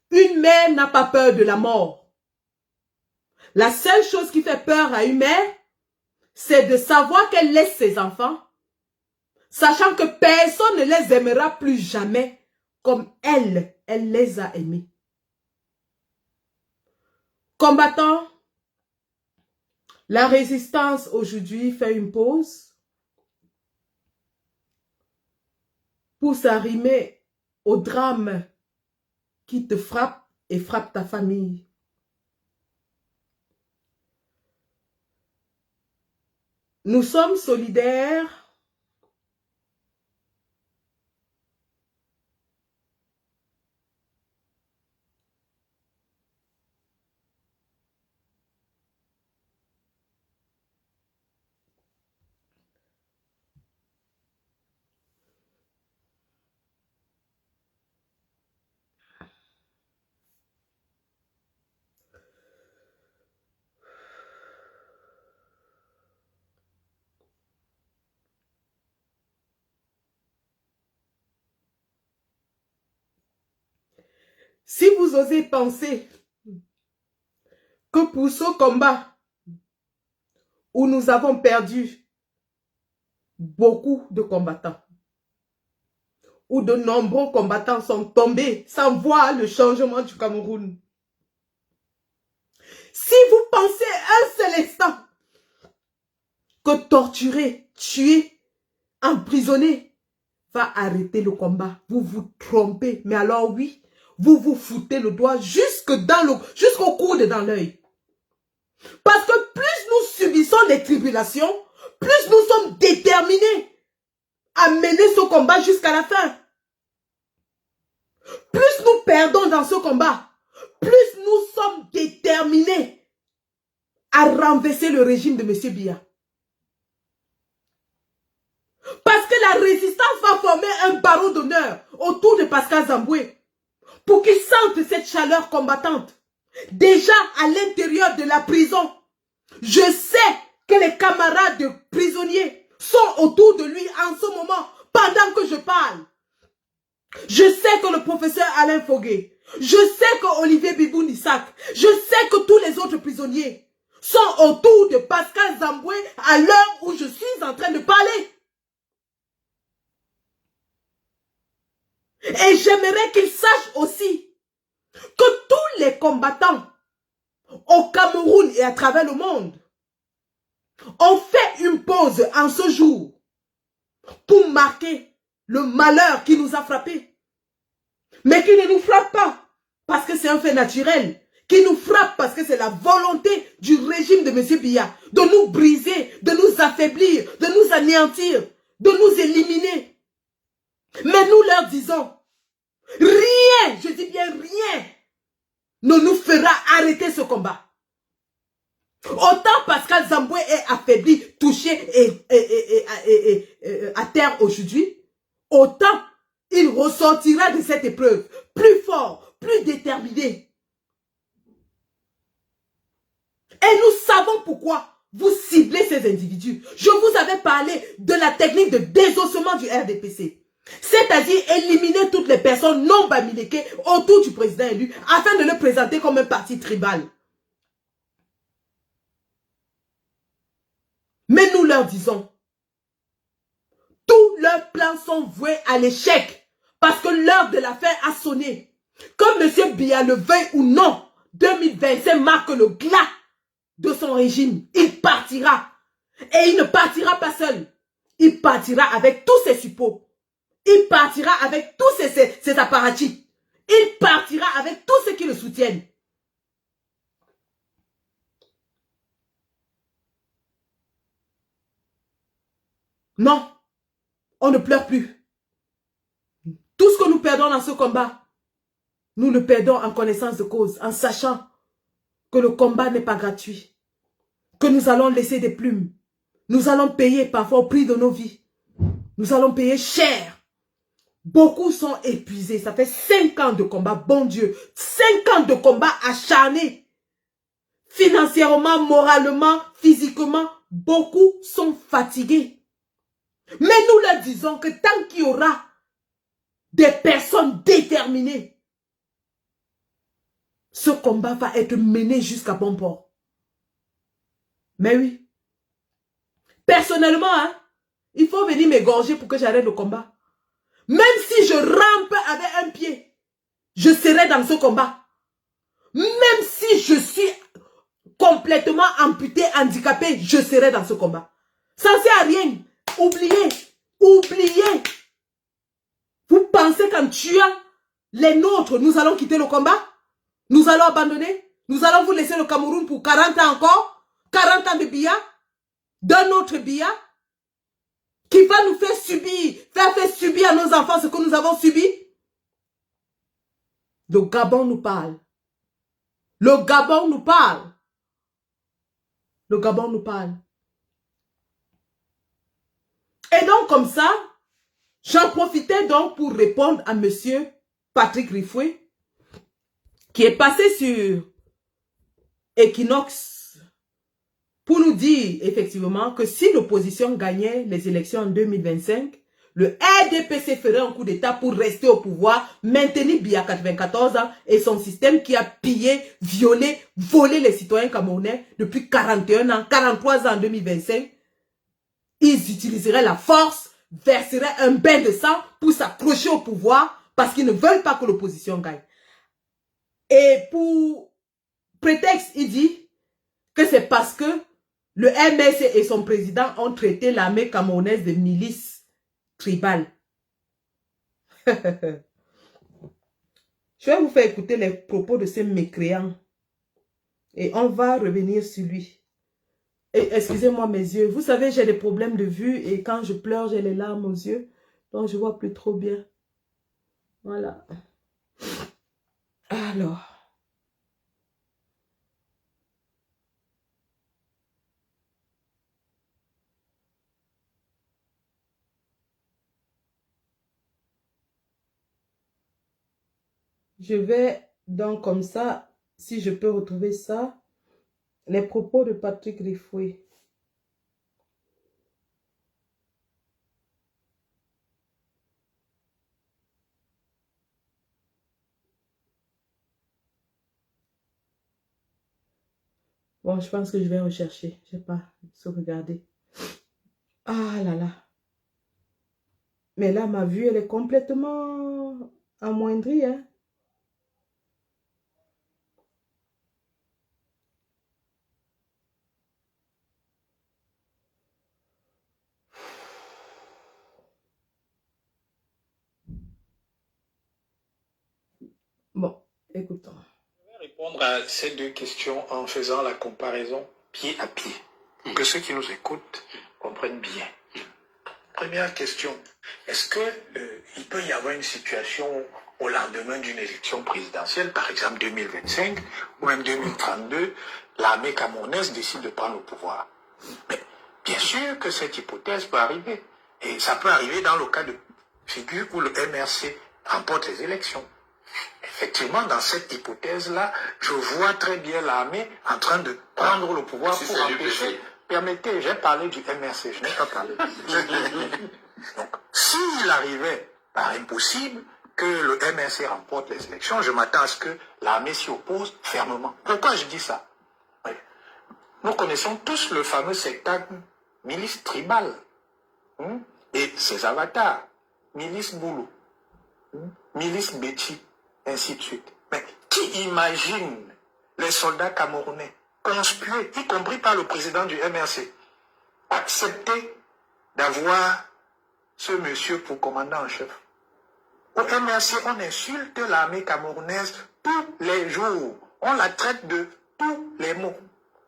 une mère n'a pas peur de la mort. La seule chose qui fait peur à une mère, c'est de savoir qu'elle laisse ses enfants, sachant que personne ne les aimera plus jamais comme elle les a aimés. Combattants, la résistance aujourd'hui fait une pause pour s'arrimer au drame qui te frappe et frappe ta famille. Nous sommes solidaires si vous osez penser que pour ce combat où nous avons perdu beaucoup de combattants, où de nombreux combattants sont tombés sans voir le changement du Cameroun, si vous pensez un seul instant que torturer, tuer, emprisonner va arrêter le combat, vous vous trompez. Mais alors oui, vous vous foutez le doigt jusqu'au coude dans l'œil. Parce que plus nous subissons les tribulations, plus nous sommes déterminés à mener ce combat jusqu'à la fin. Plus nous perdons dans ce combat, plus nous sommes déterminés à renverser le régime de M. Biya. Parce que la résistance va former un barreau d'honneur autour de Pascal Zamboué pour qu'il sente cette chaleur combattante. Déjà à l'intérieur de la prison, je sais que les camarades de prisonniers sont autour de lui en ce moment, pendant que je parle. Je sais que le professeur Alain Fogué, je sais que Olivier Biboun Isaac, je sais que tous les autres prisonniers sont autour de Pascal Zamboué à l'heure où je suis en train de parler. Et j'aimerais qu'ils sachent aussi que tous les combattants au Cameroun et à travers le monde ont fait une pause en ce jour pour marquer le malheur qui nous a frappés. Mais qui ne nous frappe pas parce que c'est un fait naturel. Qui nous frappe parce que c'est la volonté du régime de M. Biya de nous briser, de nous affaiblir, de nous anéantir, de nous éliminer. Mais nous leur disons, rien, je dis bien rien, ne nous fera arrêter ce combat. Autant Pascal Zamboué est affaibli, touché et à terre aujourd'hui, autant il ressortira de cette épreuve plus fort, plus déterminé. savons pourquoi vous ciblez ces individus. Je vous avais parlé de la technique de désossement du RDPC. C'est-à-dire éliminer toutes les personnes non bamileke autour du président élu afin de le présenter comme un parti tribal. Mais nous leur disons, tous leurs plans sont voués à l'échec parce que l'heure de la fin a sonné. Comme M. Biya le veuille ou non, 2025 marque le glas de son régime. Il partira. Et il ne partira pas seul. Il partira avec tous ses suppôts. Il partira avec tous ses apparatchiks. Il partira avec tous ceux qui le soutiennent. Non, on ne pleure plus. Tout ce que nous perdons dans ce combat, nous le perdons en connaissance de cause, en sachant que le combat n'est pas gratuit, que nous allons laisser des plumes. Nous allons payer parfois au prix de nos vies. Nous allons payer cher. Beaucoup sont épuisés. Ça fait 5 ans de combat, bon Dieu. 5 ans de combat acharné. Financièrement, moralement, physiquement, beaucoup sont fatigués. Mais nous leur disons que tant qu'il y aura des personnes déterminées, ce combat va être mené jusqu'à bon port. Mais oui. Personnellement, hein, il faut venir m'égorger pour que j'arrête le combat. Même si je rampe avec un pied, je serai dans ce combat. Même si je suis complètement amputé, handicapé, je serai dans ce combat. Ça ne sert à rien. Oubliez. Oubliez. Vous pensez qu'en tuant les nôtres, nous allons quitter le combat? Nous allons abandonner? Nous allons vous laisser le Cameroun pour 40 ans encore? 40 ans de Biya? D'un autre Biya? Qui va nous faire subir, faire subir à nos enfants ce que nous avons subi? Le Gabon nous parle. Le Gabon nous parle. Le Gabon nous parle. Et donc comme ça, j'en profitais donc pour répondre à monsieur Patrick Rifoué, qui est passé sur Equinox pour nous dire effectivement que si l'opposition gagnait les élections en 2025, le RDPC ferait un coup d'État pour rester au pouvoir, maintenir Biya 94 ans et son système qui a pillé, violé, volé les citoyens camerounais depuis 41 ans, 43 ans en 2025. Ils utiliseraient la force, verseraient un bain de sang pour s'accrocher au pouvoir parce qu'ils ne veulent pas que l'opposition gagne. Et pour prétexte, il dit que c'est parce que le MS et son président ont traité l'armée camerounaise de milice tribale. Je vais vous faire écouter les propos de ces mécréants. Et on va revenir sur lui. Et excusez-moi mes yeux. Vous savez, j'ai des problèmes de vue et quand je pleure, j'ai les larmes aux yeux. Donc, je vois plus trop bien. Voilà. Alors. Je vais donc comme ça, si je peux retrouver ça, les propos de Patrick Rifoué. Bon, je pense que je vais rechercher. Je ne sais pas, sauvegarder. Ah là là. Mais là, ma vue, elle est complètement amoindrie, hein. Bon, écoutons. Je vais répondre à ces deux questions en faisant la comparaison pied à pied, pour que ceux qui nous écoutent comprennent bien. Première question, est-ce qu'il peut y avoir une situation au lendemain d'une élection présidentielle, par exemple 2025 ou même 2032, l'armée camerounaise décide de prendre le pouvoir? Mais bien sûr que cette hypothèse peut arriver. Et ça peut arriver dans le cas de figure où le MRC remporte les élections. effectivement, dans cette hypothèse-là, je vois très bien l'armée en train de prendre le pouvoir Si pour c'est du empêcher. PC. Permettez, j'ai parlé du MRC, je n'ai pas parlé. Donc, s'il arrivait par impossible que le MRC remporte les élections, je m'attends à ce que l'armée s'y oppose fermement. Pourquoi je dis ça? Oui. Nous connaissons tous le fameux sectacle milice tribale et ses avatars, milice Boulou, milice Betty, ainsi de suite. Mais qui imagine les soldats camerounais conspués, y compris par le président du MRC, accepter d'avoir ce monsieur pour commandant en chef? Au MRC, on insulte l'armée camerounaise tous les jours. On la traite de tous les mots.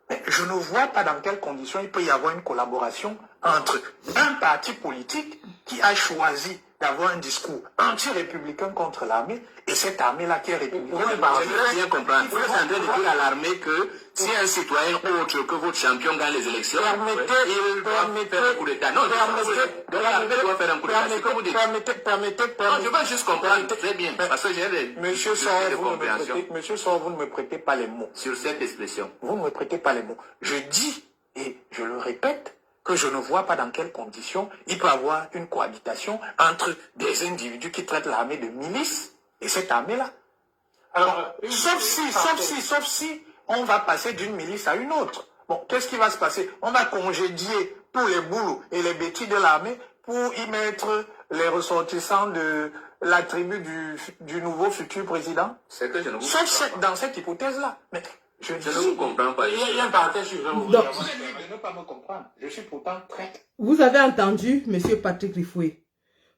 Mais je ne vois pas dans quelles conditions il peut y avoir une collaboration entre un parti politique qui a choisi d'avoir un discours anti-républicain contre l'armée et cette armée-là qui est républicaine. Je voudrais bien comprendre. Vous êtes en train de dire à l'armée que si un citoyen autre que votre champion gagne les élections, il doit faire un coup d'État. Non, l'armée doit faire un coup d'État. C'est comme vous dites. Non, je veux juste comprendre très bien. Parce que j'ai des Monsieur Sor, vous ne me prêtez pas les mots. sur cette expression. Vous ne me prêtez pas les mots. Je dis, et je le répète, que je ne vois pas dans quelles conditions il peut y avoir une cohabitation entre des individus qui traitent l'armée de milice et cette armée-là. Alors, sauf si on va passer d'une milice à une autre. Bon, qu'est-ce qui va se passer? On va congédier tous les boulous et les bêtis de l'armée pour y mettre les ressortissants de la tribu du nouveau futur président. C'est que je ne vous Sauf dans cette hypothèse-là. Mais je ne vous comprends pas. Il y a un parenthèse sur vous de ne pas me comprendre. Je suis pourtant très... Vous avez entendu M. Patrick Rifoué.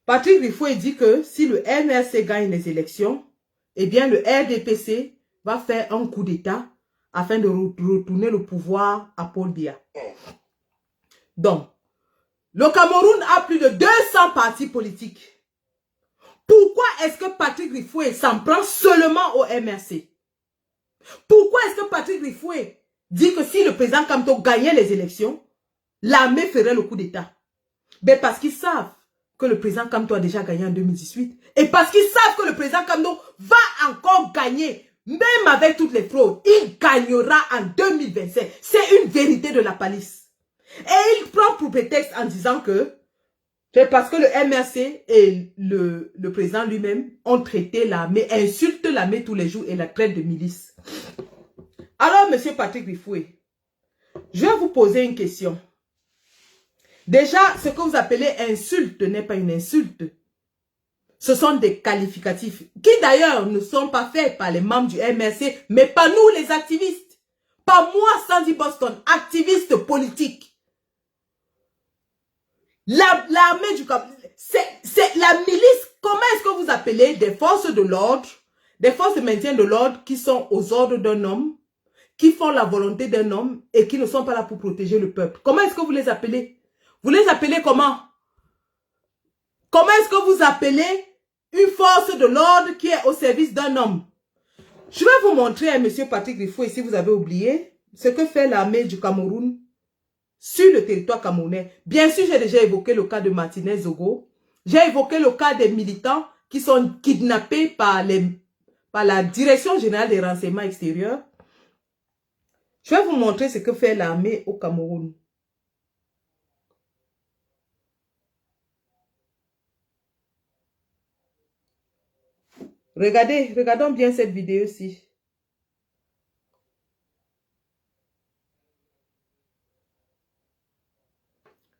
Patrick Rifoué dit que si le MRC gagne les élections, eh bien le RDPC va faire un coup d'État afin de retourner le pouvoir à Paul Biya. Donc, le Cameroun a plus de 200 partis politiques. Pourquoi est-ce que Patrick Rifoué s'en prend seulement au MRC? Pourquoi est-ce que Patrick Rifoué dit que si le président Kamto gagnait les élections, l'armée ferait le coup d'État? Ben parce qu'ils savent que le président Kamto a déjà gagné en 2018 et parce qu'ils savent que le président Kamto va encore gagner, même avec toutes les fraudes, il gagnera en 2025. C'est une vérité de la palisse. Et il prend pour prétexte en disant que c'est parce que le MRC et le président lui-même ont traité l'armée, insultent l'armée tous les jours et la traite de milice. Alors, monsieur Patrick Rifoué, je vais vous poser une question. Déjà, ce que vous appelez insulte n'est pas une insulte. Ce sont des qualificatifs qui d'ailleurs ne sont pas faits par les membres du MRC, mais par nous les activistes. Pas moi, Sandy Boston, activiste politique. L'armée du Cameroun, c'est la milice. Comment est-ce que vous appelez des forces de l'ordre, des forces de maintien de l'ordre qui sont aux ordres d'un homme, qui font la volonté d'un homme et qui ne sont pas là pour protéger le peuple? Comment est-ce que vous les appelez? Vous les appelez comment? Comment est-ce que vous appelez une force de l'ordre qui est au service d'un homme? Je vais vous montrer à M. Patrick Rifoué, si vous avez oublié, ce que fait l'armée du Cameroun sur le territoire camerounais. Bien sûr, j'ai déjà évoqué le cas de Martinez Zogo. J'ai évoqué le cas des militants qui sont kidnappés par la Direction générale des renseignements extérieurs. Je vais vous montrer ce que fait l'armée au Cameroun. Regardons bien cette vidéo-ci.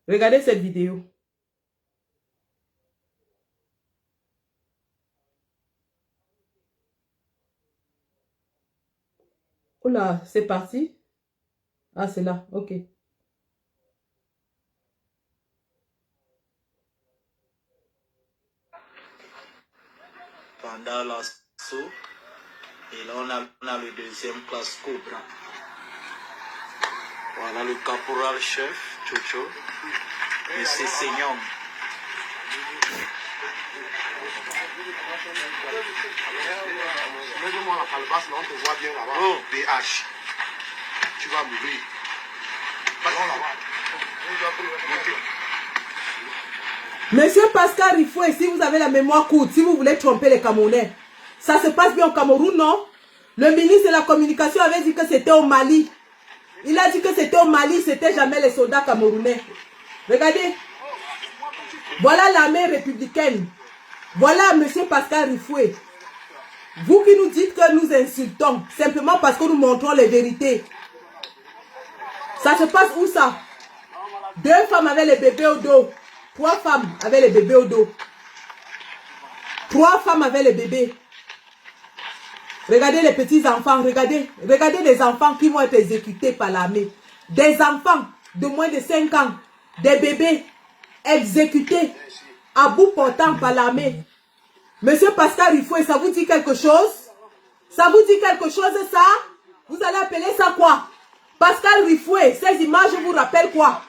Regardez cette vidéo. Oula, c'est parti. Ah, c'est là, ok. Pendant l'assaut, et là on a le deuxième classe Cobra. Voilà le caporal chef, Chocho, et c'est Seignon. Mets-moi la calebasse, là, on te voit bien là-bas. Oh, BH. Tu vas mourir. Ballon là-bas. Monsieur Pascal Rifoué, si vous avez la mémoire courte, si vous voulez tromper les Camerounais, Ça se passe bien au Cameroun, non? Le ministre de la Communication avait dit que c'était au Mali. Il a dit que c'était au Mali, c'était jamais les soldats camerounais. Regardez. Voilà l'armée républicaine. Voilà M. Pascal Rifoué. Vous qui nous dites que nous insultons, simplement parce que nous montrons les vérités. Ça se passe où ça? 2 femmes avaient les bébés au dos. 3 femmes avaient les bébés au dos. 3 femmes avaient les bébés. Regardez les petits enfants, regardez les enfants qui vont être exécutés par l'armée. Des enfants de moins de 5 ans, des bébés exécutés à bout portant par l'armée. Monsieur Pascal Rifoué, ça vous dit quelque chose? Ça vous dit quelque chose ça? Vous allez appeler ça quoi? Pascal Rifoué, ces images vous rappellent quoi?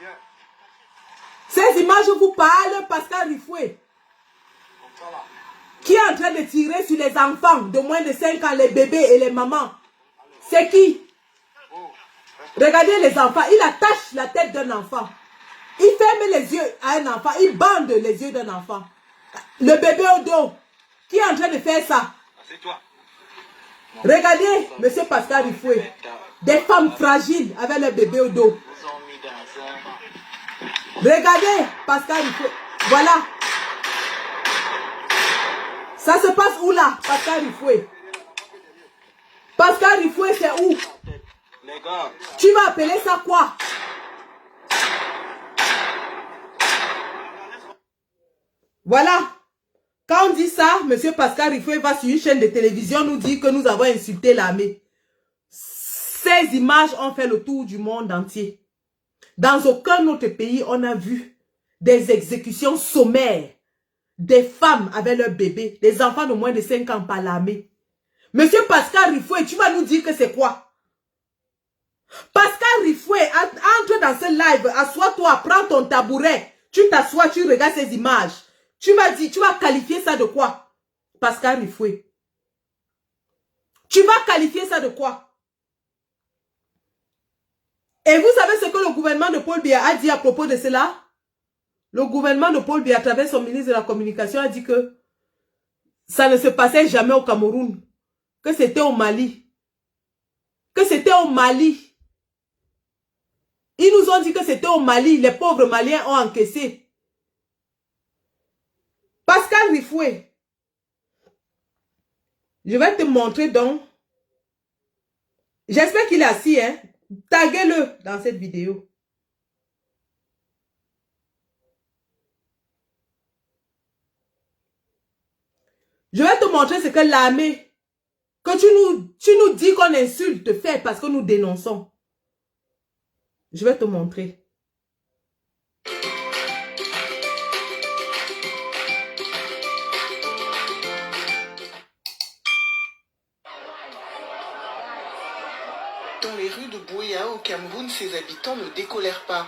Ces images vous parlent, Pascal Rifoué, qui est en train de tirer sur les enfants de moins de 5 ans, les bébés et les mamans. C'est qui? Regardez les enfants, il attache la tête d'un enfant. Il ferme les yeux à un enfant, il bande les yeux d'un enfant. Le bébé au dos, qui est en train de faire ça? C'est toi. Regardez, monsieur Pascal Rifoué, des femmes fragiles avec le bébé au dos. Regardez, Pascal Rifoué, voilà. Ça se passe où là, Pascal Rifoué? Pascal Rifoué, c'est où? Tu vas appeler ça quoi? Voilà. Quand on dit ça, monsieur Pascal Rifoué va sur une chaîne de télévision nous dire que nous avons insulté l'armée. Ces images ont fait le tour du monde entier. Dans aucun autre pays, on a vu des exécutions sommaires. Des femmes avec leurs bébés, des enfants de moins de 5 ans par l'armée. Monsieur Pascal Rifoué, tu vas nous dire que c'est quoi? Pascal Rifoué, entre dans ce live, assois-toi, prends ton tabouret, tu t'assois, tu regardes ces images. Tu vas qualifier ça de quoi? Pascal Rifoué. Tu vas qualifier ça de quoi? Et vous savez ce que le gouvernement de Paul Biya a dit à propos de cela? Le gouvernement de Paul Biya, à travers son ministre de la Communication, a dit que ça ne se passait jamais au Cameroun. Que c'était au Mali. Que c'était au Mali. Ils nous ont dit que c'était au Mali. Les pauvres Maliens ont encaissé. Pascal Rifoué. Je vais te montrer donc. J'espère qu'il est assis, hein. Taguez-le dans cette vidéo. Je vais te montrer ce que l'armée, que tu nous dis qu'on insulte, fait parce que nous dénonçons. Je vais te montrer. Dans les rues de Buea au Cameroun, ses habitants ne décolèrent pas.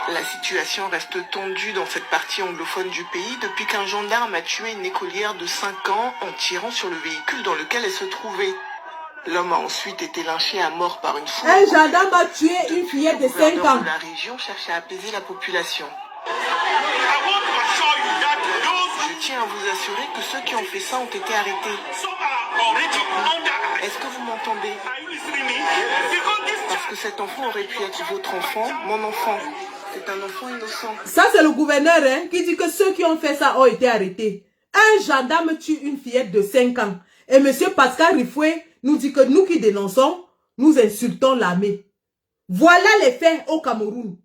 La situation reste tendue dans cette partie anglophone du pays depuis qu'un gendarme a tué une écolière de 5 ans en tirant sur le véhicule dans lequel elle se trouvait. L'homme a ensuite été lynché à mort par une foule. Un gendarme a tué une fillette de 5 ans. La région cherche à apaiser la population. Je tiens à vous assurer que ceux qui ont fait ça ont été arrêtés. Est-ce que vous m'entendez? Parce que cet enfant aurait pu être votre enfant, mon enfant. C'est un enfant innocent. Ça, c'est le gouverneur hein, qui dit que ceux qui ont fait ça ont été arrêtés. Un gendarme tue une fillette de 5 ans. Et M. Pascal Rifoué nous dit que nous qui dénonçons, nous insultons l'armée. Voilà les faits au Cameroun.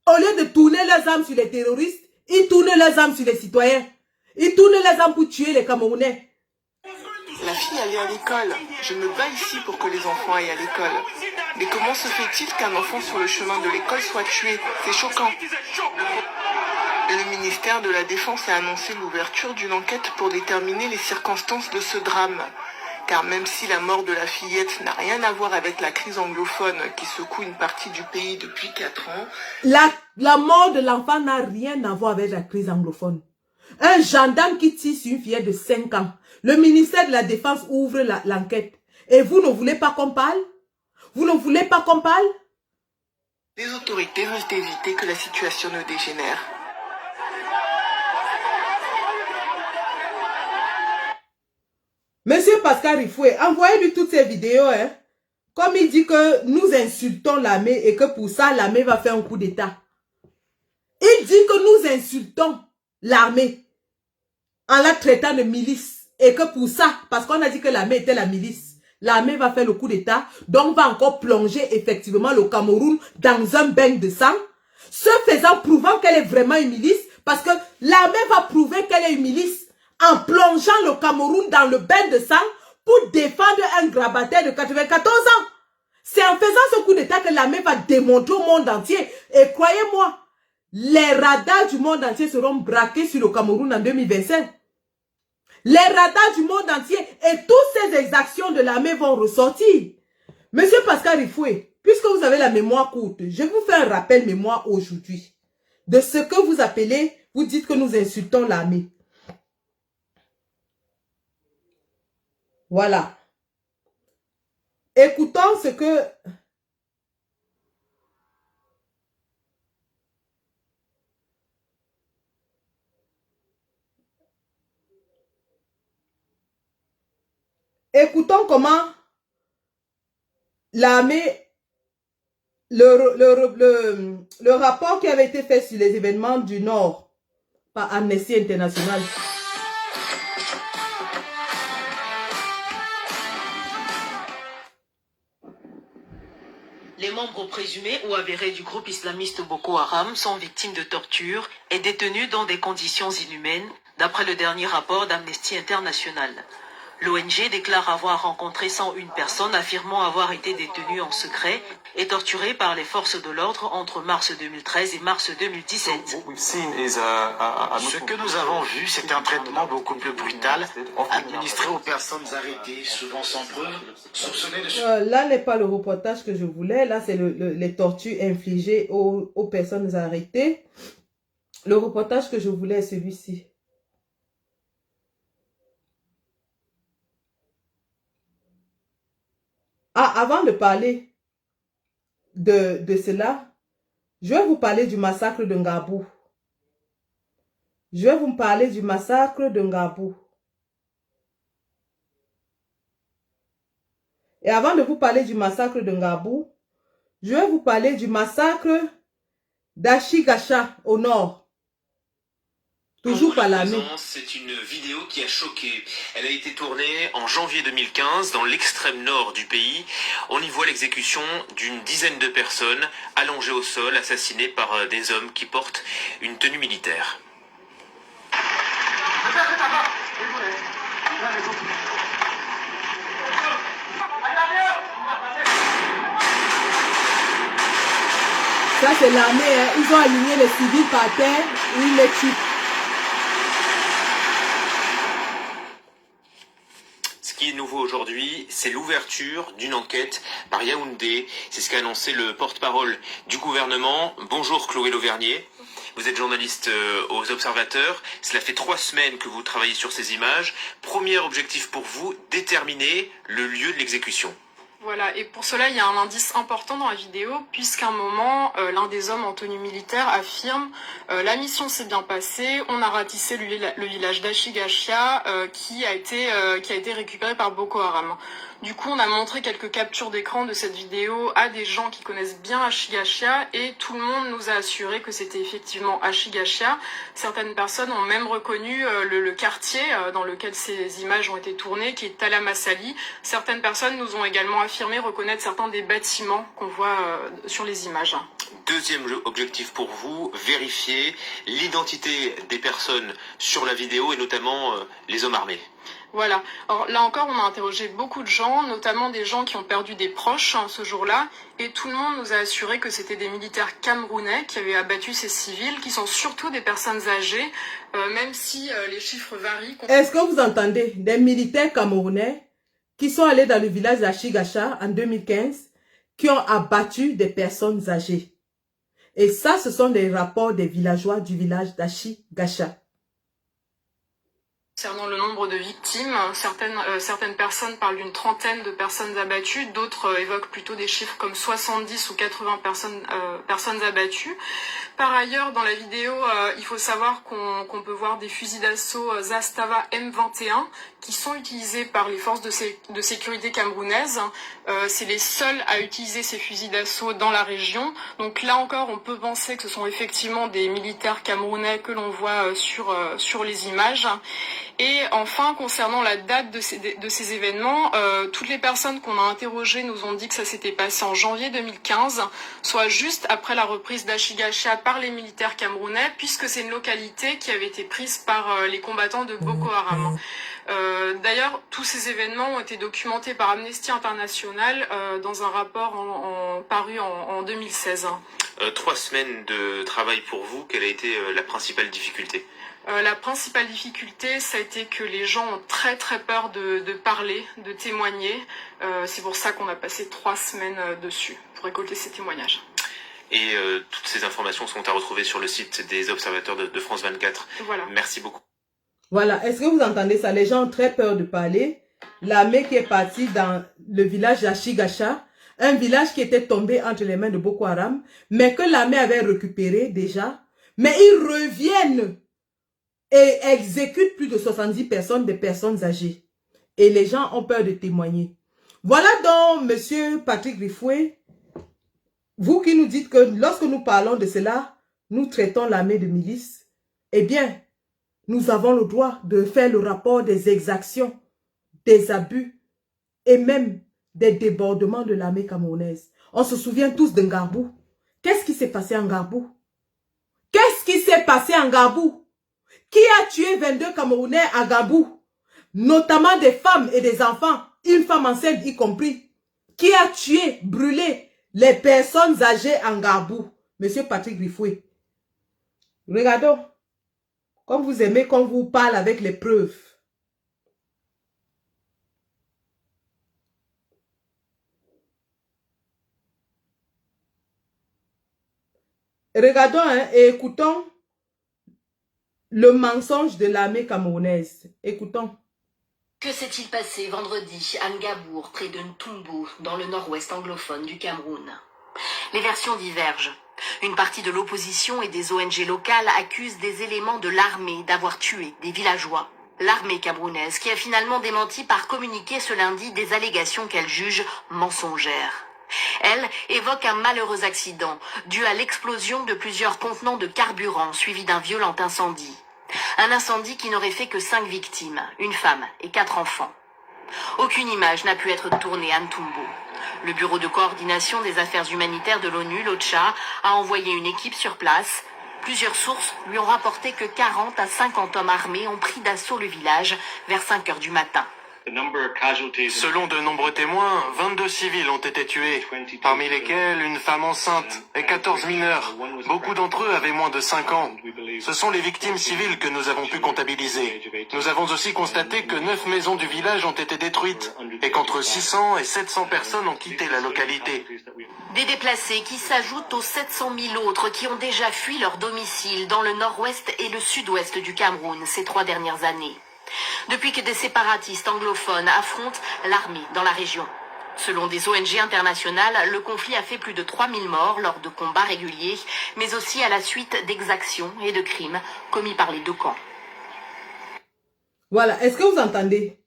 Au lieu de tourner leurs armes sur les terroristes, ils tournent leurs armes sur les citoyens. Ils tournent leurs armes pour tuer les Camerounais. La fille allait à l'école. Je me bats ici pour que les enfants aillent à l'école. Mais comment se fait-il qu'un enfant sur le chemin de l'école soit tué? C'est choquant. Le ministère de la Défense a annoncé l'ouverture d'une enquête pour déterminer les circonstances de ce drame. Car même si la mort de la fillette n'a rien à voir avec la crise anglophone qui secoue une partie du pays depuis 4 ans... La mort de l'enfant n'a rien à voir avec la crise anglophone. Un gendarme qui tire sur une fillette de 5 ans. Le ministère de la Défense ouvre l'enquête. Et vous ne voulez pas qu'on parle? Vous ne voulez pas qu'on parle? Les autorités veulent éviter que la situation ne dégénère. Monsieur Pascal Rifoué, envoyez-lui toutes ces vidéos, hein. Comme il dit que nous insultons l'armée et que pour ça, l'armée va faire un coup d'État. Il dit que nous insultons l'armée en la traitant de milice. Et que pour ça, parce qu'on a dit que l'armée était la milice, l'armée va faire le coup d'État, donc va encore plonger effectivement le Cameroun dans un bain de sang, ce faisant prouvant qu'elle est vraiment une milice, parce que l'armée va prouver qu'elle est une milice en plongeant le Cameroun dans le bain de sang pour défendre un grabataire de 94 ans. C'est en faisant ce coup d'État que l'armée va démontrer au monde entier. Et croyez-moi, les radars du monde entier seront braqués sur le Cameroun en 2025. Les radars du monde entier et toutes ces exactions de l'armée vont ressortir. Monsieur Pascal Rifoué, puisque vous avez la mémoire courte, je vous fais un rappel mémoire aujourd'hui de ce que vous appelez, vous dites que nous insultons l'armée. Voilà. Écoutons ce que... Écoutons comment l'armée, le rapport qui avait été fait sur les événements du Nord par Amnesty International. Les membres présumés ou avérés du groupe islamiste Boko Haram sont victimes de torture et détenus dans des conditions inhumaines, d'après le dernier rapport d'Amnesty International. L'ONG déclare avoir rencontré 101 personnes affirmant avoir été détenues en secret et torturées par les forces de l'ordre entre mars 2013 et mars 2017. Ce que nous avons vu, c'est un traitement beaucoup plus brutal, administré aux personnes arrêtées, souvent sans preuve, soupçonnées de... Là n'est pas le reportage que je voulais, là c'est les tortures infligées aux personnes arrêtées. Le reportage que je voulais est celui-ci. Ah, avant de parler de cela, je vais vous parler du massacre de Ngabou. Je vais vous parler du massacre de Ngabou. Et avant de vous parler du massacre de Ngabou, je vais vous parler du massacre d'Achigacha au nord. Toujours par l'armée. C'est une vidéo qui a choqué. Elle a été tournée en janvier 2015 dans l'extrême nord du pays. On y voit l'exécution d'une dizaine de personnes allongées au sol, assassinées par des hommes qui portent une tenue militaire. Ça c'est l'armée, hein. Ils ont aligné les civils par terre, ils les tuent. Ce qui est nouveau aujourd'hui, c'est l'ouverture d'une enquête par Yaoundé. C'est ce qu'a annoncé le porte-parole du gouvernement. Bonjour Chloé Lauvernier. Vous êtes journaliste aux Observateurs. Cela fait 3 semaines que vous travaillez sur ces images. Premier objectif pour vous, déterminer le lieu de l'exécution. Voilà, et pour cela, il y a un indice important dans la vidéo, puisqu'à un moment, l'un des hommes en tenue militaire affirme la mission s'est bien passée, on a ratissé le village d'Achigachia qui a été récupéré par Boko Haram. Du coup, on a montré quelques captures d'écran de cette vidéo à des gens qui connaissent bien Achigachia et tout le monde nous a assuré que c'était effectivement Achigachia. Certaines personnes ont même reconnu le quartier dans lequel ces images ont été tournées, qui est Talamassali. Certaines personnes nous ont également affirmé reconnaître certains des bâtiments qu'on voit sur les images. Deuxième objectif pour vous, vérifier l'identité des personnes sur la vidéo et notamment les hommes armés. Voilà. Alors là encore, on a interrogé beaucoup de gens, notamment des gens qui ont perdu des proches ce jour-là, et tout le monde nous a assuré que c'était des militaires camerounais qui avaient abattu ces civils, qui sont surtout des personnes âgées, même si les chiffres varient. Est-ce que vous entendez des militaires camerounais qui sont allés dans le village d'Achigacha en 2015, qui ont abattu des personnes âgées? Et ça, ce sont des rapports des villageois du village d'Achigacha. Concernant le nombre de victimes, certaines personnes parlent d'une trentaine de personnes abattues, d'autres évoquent plutôt des chiffres comme 70 ou 80 personnes abattues. Par ailleurs, dans la vidéo, il faut savoir qu'on peut voir des fusils d'assaut Zastava M21 qui sont utilisés par les forces de sécurité camerounaises. C'est les seuls à utiliser ces fusils d'assaut dans la région. Donc là encore, on peut penser que ce sont effectivement des militaires camerounais que l'on voit sur les images. Et enfin, concernant la date de ces événements, toutes les personnes qu'on a interrogées nous ont dit que ça s'était passé en janvier 2015, soit juste après la reprise d'Achigacha par les militaires camerounais, puisque c'est une localité qui avait été prise par les combattants de Boko Haram. D'ailleurs, tous ces événements ont été documentés par Amnesty International dans un rapport paru en 2016. 3 semaines de travail pour vous, quelle a été la principale difficulté ? La principale difficulté, ça a été que les gens ont très peur de parler, de témoigner. C'est pour ça qu'on a passé 3 semaines dessus, pour récolter ces témoignages. Et toutes ces informations sont à retrouver sur le site des observateurs de France 24. Voilà. Merci beaucoup. Voilà, est-ce que vous entendez ça? Les gens ont très peur de parler. L'armée qui est partie dans le village d'Achigacha, un village qui était tombé entre les mains de Boko Haram, mais que l'armée avait récupéré déjà. Mais ils reviennent et exécutent plus de 70 personnes, des personnes âgées. Et les gens ont peur de témoigner. Voilà donc, monsieur Patrick Rifoué, vous qui nous dites que lorsque nous parlons de cela, nous traitons l'armée de milice. Eh bien, nous avons le droit de faire le rapport des exactions, des abus et même des débordements de l'armée camerounaise. On se souvient tous de Ngarbou. Qu'est-ce qui s'est passé en Ngarbou? Qu'est-ce qui s'est passé en Ngarbou? Qui a tué 22 Camerounais à Ngarbou? Notamment des femmes et des enfants, une femme enceinte y compris. Qui a tué, brûlé les personnes âgées en Ngarbou? Monsieur Patrick Rifoué. Regardons. Comme vous aimez qu'on vous parle avec les preuves. Regardons et écoutons le mensonge de l'armée camerounaise. Écoutons. Que s'est-il passé vendredi à Ngabour, près de Ntumbo, dans le nord-ouest anglophone du Cameroun? Les versions divergent. Une partie de l'opposition et des ONG locales accusent des éléments de l'armée d'avoir tué des villageois. L'armée camerounaise qui a finalement démenti par communiqué ce lundi des allégations qu'elle juge mensongères. Elle évoque un malheureux accident dû à l'explosion de plusieurs contenants de carburant suivi d'un violent incendie. Un incendie qui n'aurait fait que 5 victimes, une femme et 4 enfants. Aucune image n'a pu être tournée à Ntumbo. Le Bureau de coordination des affaires humanitaires de l'ONU, l'OCHA, a envoyé une équipe sur place. Plusieurs sources lui ont rapporté que 40 à 50 hommes armés ont pris d'assaut le village vers 5 heures du matin. Selon de nombreux témoins, 22 civils ont été tués, parmi lesquels une femme enceinte et 14 mineurs. Beaucoup d'entre eux avaient moins de 5 ans. Ce sont les victimes civiles que nous avons pu comptabiliser. Nous avons aussi constaté que 9 maisons du village ont été détruites et qu'entre 600 et 700 personnes ont quitté la localité. Des déplacés qui s'ajoutent aux 700 000 autres qui ont déjà fui leur domicile dans le nord-ouest et le sud-ouest du Cameroun ces 3 dernières années. Depuis que des séparatistes anglophones affrontent l'armée dans la région. Selon des ONG internationales, le conflit a fait plus de 3000 morts lors de combats réguliers, mais aussi à la suite d'exactions et de crimes commis par les deux camps. Voilà, est-ce que vous entendez?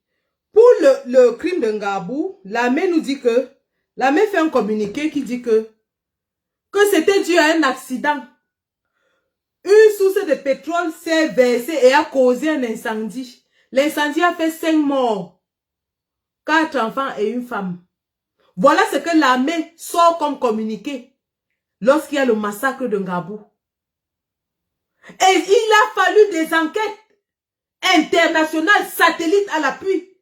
Pour le crime de Ngarbou, l'armée nous dit que, l'armée fait un communiqué qui dit que c'était dû à un accident. Une source de pétrole s'est versée et a causé un incendie. L'incendie a fait 5 morts, 4 enfants et une femme. Voilà ce que l'armée sort comme communiqué lorsqu'il y a le massacre de Ngarbou. Et il a fallu des enquêtes internationales, satellites à l'appui,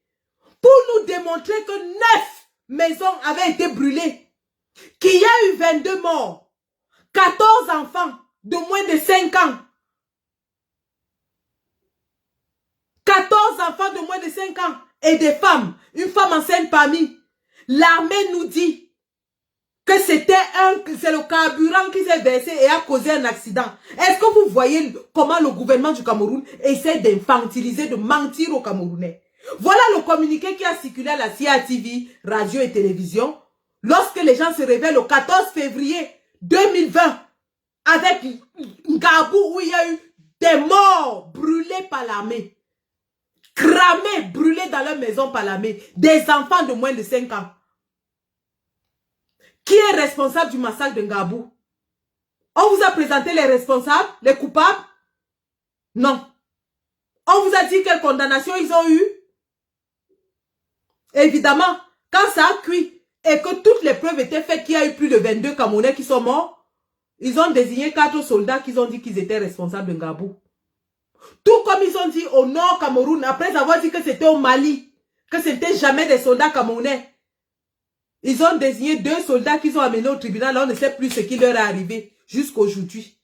pour nous démontrer que 9 maisons avaient été brûlées, qu'il y a eu 22 morts, 14 enfants de moins de 5 ans. 14 enfants de moins de 5 ans et des femmes, une femme enceinte parmi. L'armée nous dit que c'est le carburant qui s'est versé et a causé un accident. Est-ce que vous voyez comment le gouvernement du Cameroun essaie d'infantiliser, de mentir aux Camerounais? Voilà le communiqué qui a circulé à la CIATV, radio et télévision, lorsque les gens se réveillent le 14 février 2020, avec Ngarbou où il y a eu des morts brûlés par l'armée. cramés, brûlés dans leur maison par l'armée. Des enfants de moins de 5 ans. Qui est responsable du massacre de Ngabou? On vous a présenté les responsables, les coupables? Non. On vous a dit quelle condamnation ils ont eu? Évidemment, quand ça a cuit et que toutes les preuves étaient faites qu'il y a eu plus de 22 Camerounais qui sont morts, ils ont désigné 4 soldats qui ont dit qu'ils étaient responsables de Ngabou. Tout comme ils ont dit au Nord Cameroun, après avoir dit que c'était au Mali, que ce n'était jamais des soldats camerounais. Ils ont désigné 2 soldats qu'ils ont amenés au tribunal, on ne sait plus ce qui leur est arrivé jusqu'aujourd'hui.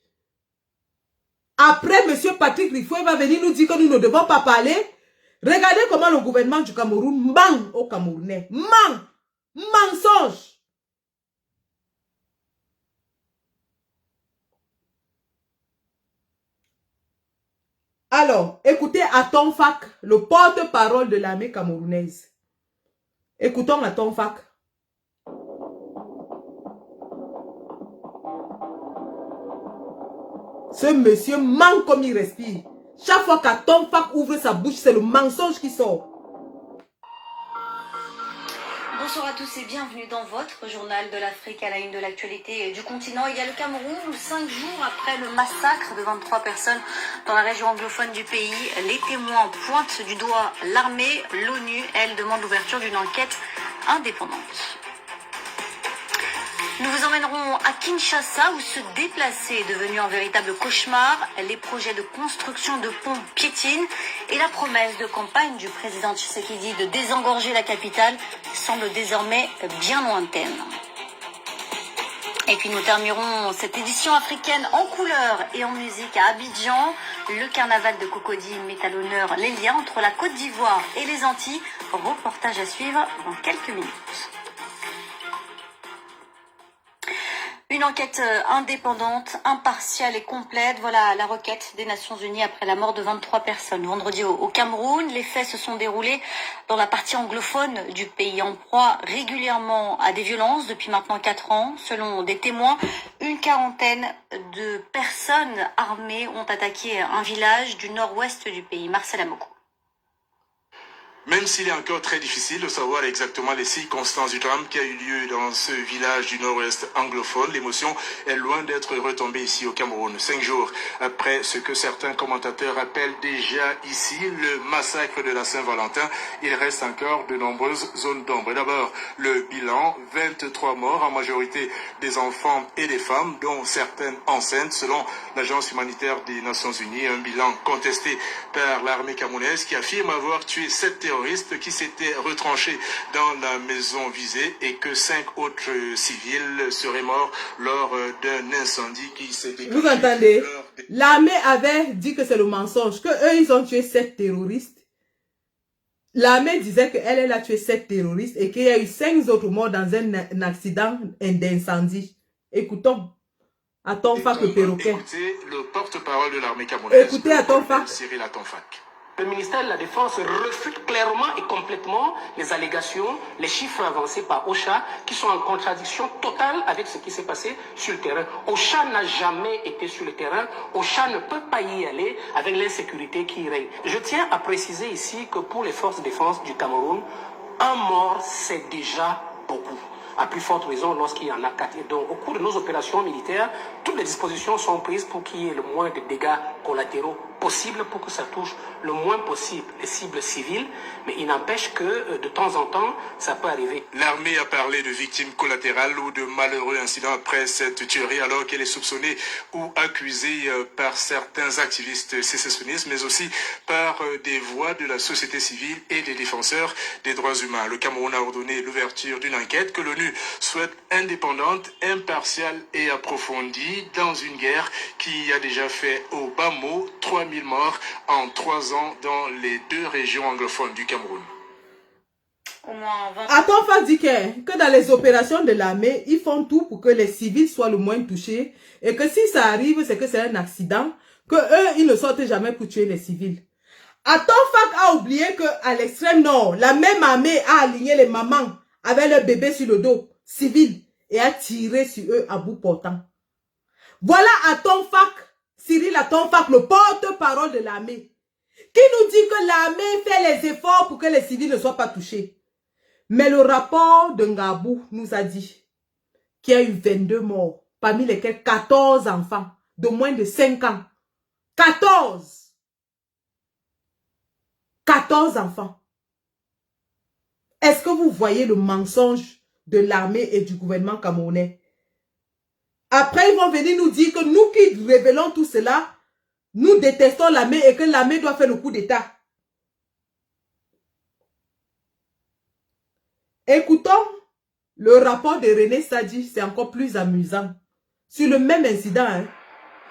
Après, M. Patrick Rifoué va venir nous dire que nous ne devons pas parler. Regardez comment le gouvernement du Cameroun ment aux Camerounais. Ment. Mensonge. Alors, écoutez Atom Fak, le porte-parole de l'armée camerounaise. Écoutons Atom Fak. Ce monsieur ment comme il respire. Chaque fois qu'Atom Fak ouvre sa bouche, c'est le mensonge qui sort. Bonsoir à tous et bienvenue dans votre journal de l'Afrique à la une de l'actualité du continent. Il y a le Cameroun où 5 jours après le massacre de 23 personnes dans la région anglophone du pays, les témoins pointent du doigt l'armée. L'ONU, elle, demande l'ouverture d'une enquête indépendante. Nous vous emmènerons à Kinshasa où se déplacer est devenu un véritable cauchemar. Les projets de construction de ponts piétinent et la promesse de campagne du président Tshisekedi de désengorger la capitale semble désormais bien lointaine. Et puis nous terminerons cette édition africaine en couleur et en musique à Abidjan. Le carnaval de Cocody met à l'honneur les liens entre la Côte d'Ivoire et les Antilles. Reportage à suivre dans quelques minutes. Une enquête indépendante, impartiale et complète, voilà la requête des Nations Unies après la mort de 23 personnes. Vendredi au Cameroun, les faits se sont déroulés dans la partie anglophone du pays, en proie régulièrement à des violences depuis maintenant 4 ans. Selon des témoins, une quarantaine de personnes armées ont attaqué un village du nord-ouest du pays. Marcel Amoko. Même s'il est encore très difficile de savoir exactement les circonstances du drame qui a eu lieu dans ce village du nord-ouest anglophone, l'émotion est loin d'être retombée ici au Cameroun. 5 jours après ce que certains commentateurs appellent déjà ici le massacre de la Saint-Valentin, il reste encore de nombreuses zones d'ombre. D'abord, le bilan, 23 morts, en majorité des enfants et des femmes, dont certaines enceintes, selon l'Agence humanitaire des Nations Unies, un bilan contesté par l'armée camerounaise qui affirme avoir tué 7 terroristes qui s'étaient retranchés dans la maison visée et que 5 autres civils seraient morts lors d'un incendie qui s'est déclenché. Vous entendez? L'armée avait dit que c'est le mensonge, que eux ils ont tué 7 terroristes. L'armée disait qu'elle a tué 7 terroristes et qu'il y a eu 5 autres morts dans un accident d'incendie. Écoutons. Atom Fak le perroquet. Écoutez le porte-parole de l'armée camerounaise. Écoutez Atom Fak. Cyril Atom Fak. Le ministère de la Défense refute clairement et complètement les allégations, les chiffres avancés par OCHA qui sont en contradiction totale avec ce qui s'est passé sur le terrain. OCHA n'a jamais été sur le terrain. OCHA ne peut pas y aller avec l'insécurité qui règne. Je tiens à préciser ici que pour les forces de défense du Cameroun, un mort, c'est déjà beaucoup. À plus forte raison lorsqu'il y en a 4. Et donc, au cours de nos opérations militaires, toutes les dispositions sont prises pour qu'il y ait le moins de dégâts collatéraux possible pour que ça touche le moins possible les cibles civiles, mais il n'empêche que de temps en temps, ça peut arriver. L'armée a parlé de victimes collatérales ou de malheureux incidents après cette tuerie, alors qu'elle est soupçonnée ou accusée par certains activistes sécessionnistes, mais aussi par des voix de la société civile et des défenseurs des droits humains. Le Cameroun a ordonné l'ouverture d'une enquête que l'ONU souhaite indépendante, impartiale et approfondie dans une guerre qui a déjà fait au bas mot 3000 morts en 3 ans dans les 2 régions anglophones du Cameroun. Atom Fak dit que dans les opérations de l'armée, ils font tout pour que les civils soient le moins touchés et que si ça arrive, c'est que c'est un accident, que eux, ils ne sortent jamais pour tuer les civils. Atom Fak a oublié qu'à l'extrême nord, la même armée a aligné les mamans avec leurs bébés sur le dos, civils, et a tiré sur eux à bout portant. Voilà Atom Fak, Cyril Atom Fak, le porte-parole de l'armée. qui nous dit que l'armée fait les efforts pour que les civils ne soient pas touchés. Mais le rapport de Ngabou nous a dit qu'il y a eu 22 morts, parmi lesquels 14 enfants de moins de 5 ans. 14! 14 enfants. Est-ce que vous voyez le mensonge de l'armée et du gouvernement camerounais? Après, ils vont venir nous dire que nous qui révélons tout cela, nous détestons l'armée et que l'armée doit faire le coup d'État. Écoutons le rapport de René Sadi, c'est encore plus amusant. Sur le même incident, hein.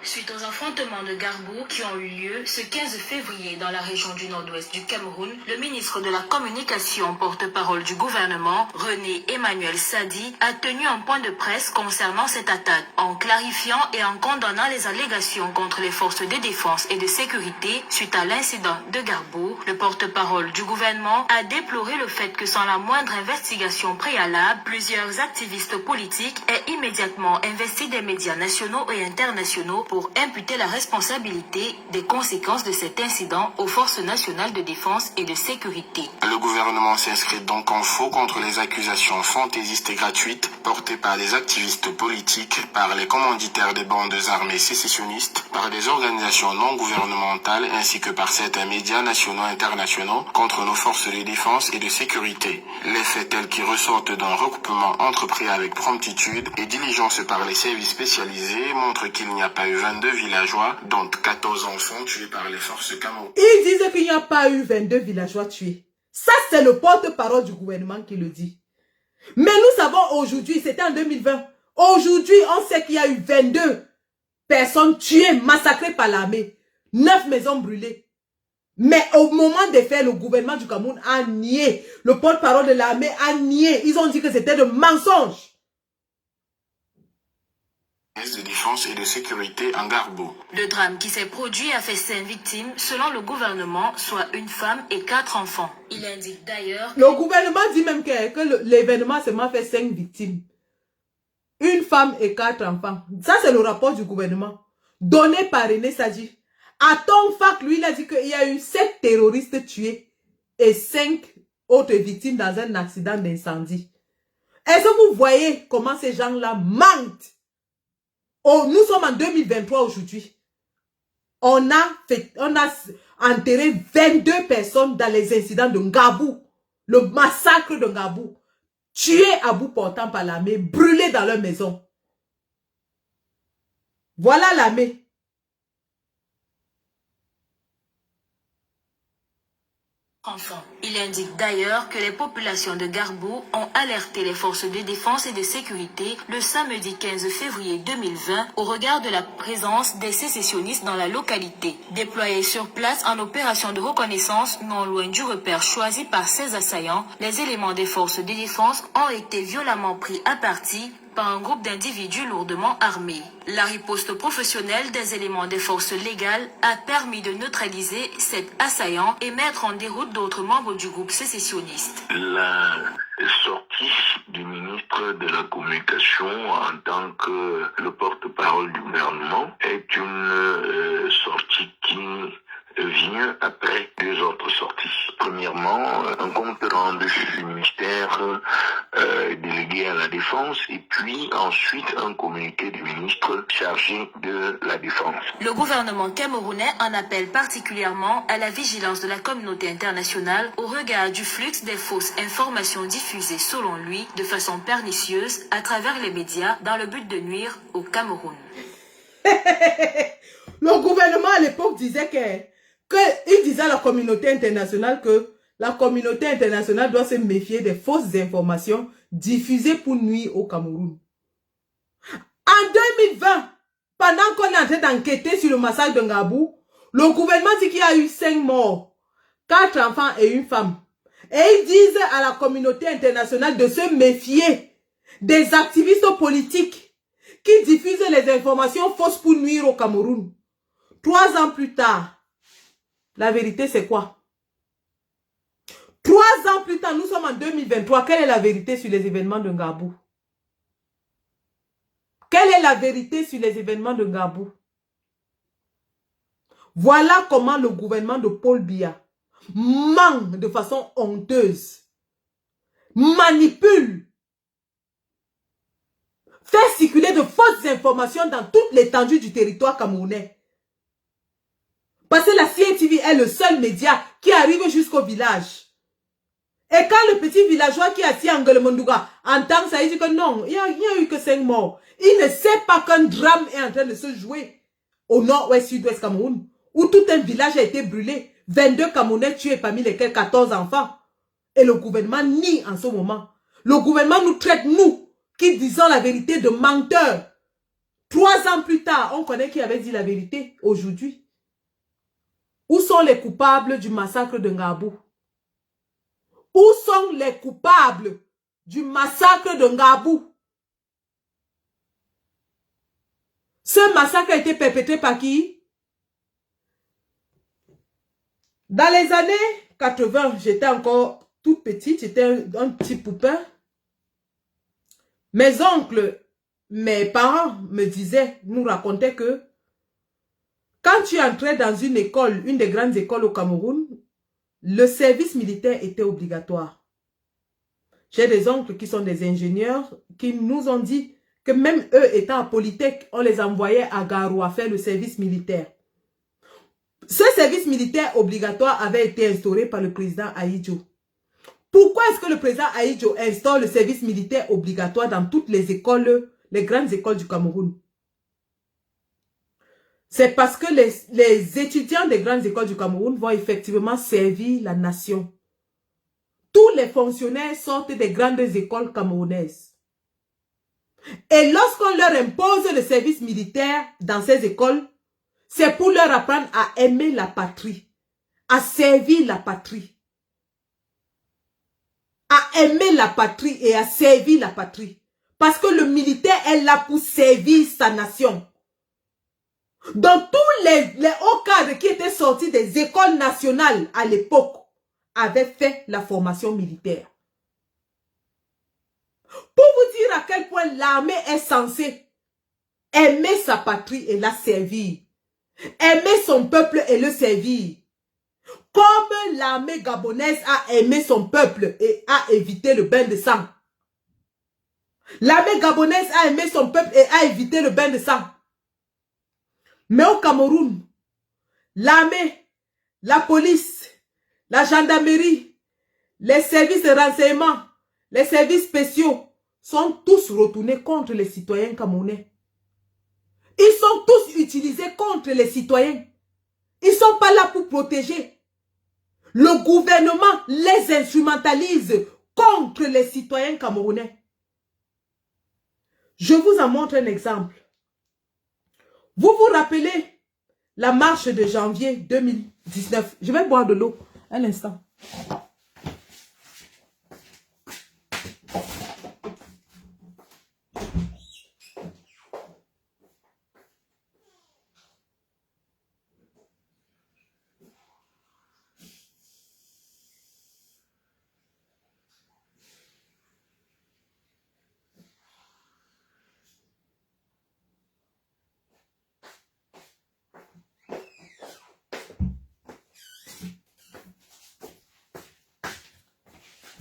Suite aux affrontements de Garbour qui ont eu lieu ce 15 février dans la région du nord-ouest du Cameroun, le ministre de la Communication, porte-parole du gouvernement, René Emmanuel Sadi, a tenu un point de presse concernant cette attaque, en clarifiant et en condamnant les allégations contre les forces de défense et de sécurité suite à l'incident de Garbour. Le porte-parole du gouvernement a déploré le fait que sans la moindre investigation préalable, plusieurs activistes politiques aient immédiatement investi des médias nationaux et internationaux pour imputer la responsabilité des conséquences de cet incident aux forces nationales de défense et de sécurité. Le gouvernement s'inscrit donc en faux contre les accusations fantaisistes et gratuites portées par des activistes politiques, par les commanditaires des bandes armées sécessionnistes, par des organisations non gouvernementales ainsi que par certains médias nationaux et internationaux contre nos forces de défense et de sécurité. Les faits tels qu'ils ressortent d'un recoupement entrepris avec promptitude et diligence par les services spécialisés montrent qu'il n'y a pas eu 22 villageois, dont 14 enfants tués par les forces camerounaises. Ils disent qu'il n'y a pas eu 22 villageois tués. Ça, c'est le porte-parole du gouvernement qui le dit. Mais nous savons aujourd'hui, c'était en 2020, aujourd'hui, on sait qu'il y a eu 22 personnes tuées, massacrées par l'armée. 9 maisons brûlées. Mais au moment des faits, le gouvernement du Cameroun a nié. Le porte-parole de l'armée a nié. Ils ont dit que c'était de mensonges. De défense et de sécurité en Garbour. Le drame qui s'est produit a fait 5 victimes, selon le gouvernement, soit une femme et 4 enfants. Il indique d'ailleurs... Le gouvernement dit même que l'événement seulement fait 5 victimes. Une femme et 4 enfants. Ça, c'est le rapport du gouvernement. Donné par René Sadi. À Tom Fak, lui, il a dit qu'il y a eu 7 terroristes tués et 5 autres victimes dans un accident d'incendie. Est-ce que vous voyez comment ces gens-là mentent? Oh, nous sommes en 2023 aujourd'hui. On a enterré 22 personnes dans les incidents de Ngabou. Le massacre de Ngabou. Tués à bout portant par l'armée, brûlés dans leur maison. Voilà l'armée. Enfants. Il indique d'ailleurs que les populations de Garbour ont alerté les forces de défense et de sécurité le samedi 15 février 2020 au regard de la présence des sécessionnistes dans la localité. Déployés sur place en opération de reconnaissance non loin du repère choisi par ces assaillants, les éléments des forces de défense ont été violemment pris à partie par un groupe d'individus lourdement armés. La riposte professionnelle des éléments des forces légales a permis de neutraliser cet assaillant et mettre en déroute d'autres membres du groupe sécessionniste. La sortie du ministre de la Communication en tant que le porte-parole du gouvernement est une sortie qui vient après 2 autres sorties. Premièrement, un compte rendu du ministère délégué à la Défense et puis ensuite un communiqué du ministre chargé de la Défense. Le gouvernement camerounais en appelle particulièrement à la vigilance de la communauté internationale au regard du flux des fausses informations diffusées selon lui de façon pernicieuse à travers les médias dans le but de nuire au Cameroun. Le gouvernement à l'époque disait il disait à la communauté internationale que la communauté internationale doit se méfier des fausses informations diffusées pour nuire au Cameroun. En 2020, pendant qu'on est en train d'enquêter sur le massacre de Ngabou, le gouvernement dit qu'il y a eu 5 morts, 4 enfants et une femme. Et ils disent à la communauté internationale de se méfier des activistes politiques qui diffusent les informations fausses pour nuire au Cameroun. 3 ans plus tard, la vérité c'est quoi? 3 ans plus tard, nous sommes en 2023. Quelle est la vérité sur les événements de Ngabou? Quelle est la vérité sur les événements de Ngabou? Voilà comment le gouvernement de Paul Biya ment de façon honteuse, manipule, fait circuler de fausses informations dans toute l'étendue du territoire camerounais. Parce que la CNTV est le seul média qui arrive jusqu'au village. Et quand le petit villageois qui est assis en Guelemondouga entend ça, il dit que non, il n'y a eu que 5 morts. Il ne sait pas qu'un drame est en train de se jouer au nord-ouest, sud-ouest Cameroun, où tout un village a été brûlé, 22 Camerounais tués parmi lesquels 14 enfants. Et le gouvernement nie en ce moment. Le gouvernement nous traite, nous, qui disons la vérité, de menteurs. 3 ans plus tard, on connaît qui avait dit la vérité aujourd'hui. Où sont les coupables du massacre de Ngabou? Où sont les coupables du massacre de Ngabou? Ce massacre a été perpétré par qui? Dans les années 80, j'étais encore toute petite, j'étais un petit poupin. Mes oncles, mes parents me disaient, nous racontaient que quand tu entrais dans une école, une des grandes écoles au Cameroun, le service militaire était obligatoire. J'ai des oncles qui sont des ingénieurs qui nous ont dit que même eux étant à Polytech, on les envoyait à Garoua faire le service militaire. Ce service militaire obligatoire avait été instauré par le président Ahidjo. Pourquoi est-ce que le président Ahidjo instaure le service militaire obligatoire dans toutes les écoles, les grandes écoles du Cameroun? C'est parce que les étudiants des grandes écoles du Cameroun vont effectivement servir la nation. Tous les fonctionnaires sortent des grandes écoles camerounaises. Et lorsqu'on leur impose le service militaire dans ces écoles, c'est pour leur apprendre à aimer la patrie, à servir la patrie. À aimer la patrie et à servir la patrie. Parce que le militaire est là pour servir sa nation. Dans tous les hauts cadres qui étaient sortis des écoles nationales à l'époque, avaient fait la formation militaire. Pour vous dire à quel point l'armée est censée aimer sa patrie et la servir. Aimer son peuple et le servir. Comme l'armée gabonaise a aimé son peuple et a évité le bain de sang. L'armée gabonaise a aimé son peuple et a évité le bain de sang. Mais au Cameroun, l'armée, la police, la gendarmerie, les services de renseignement, les services spéciaux sont tous retournés contre les citoyens camerounais. Ils sont tous utilisés contre les citoyens. Ils ne sont pas là pour protéger. Le gouvernement les instrumentalise contre les citoyens camerounais. Je vous en montre un exemple. Vous vous rappelez la marche de janvier 2019? Je vais boire de l'eau un instant.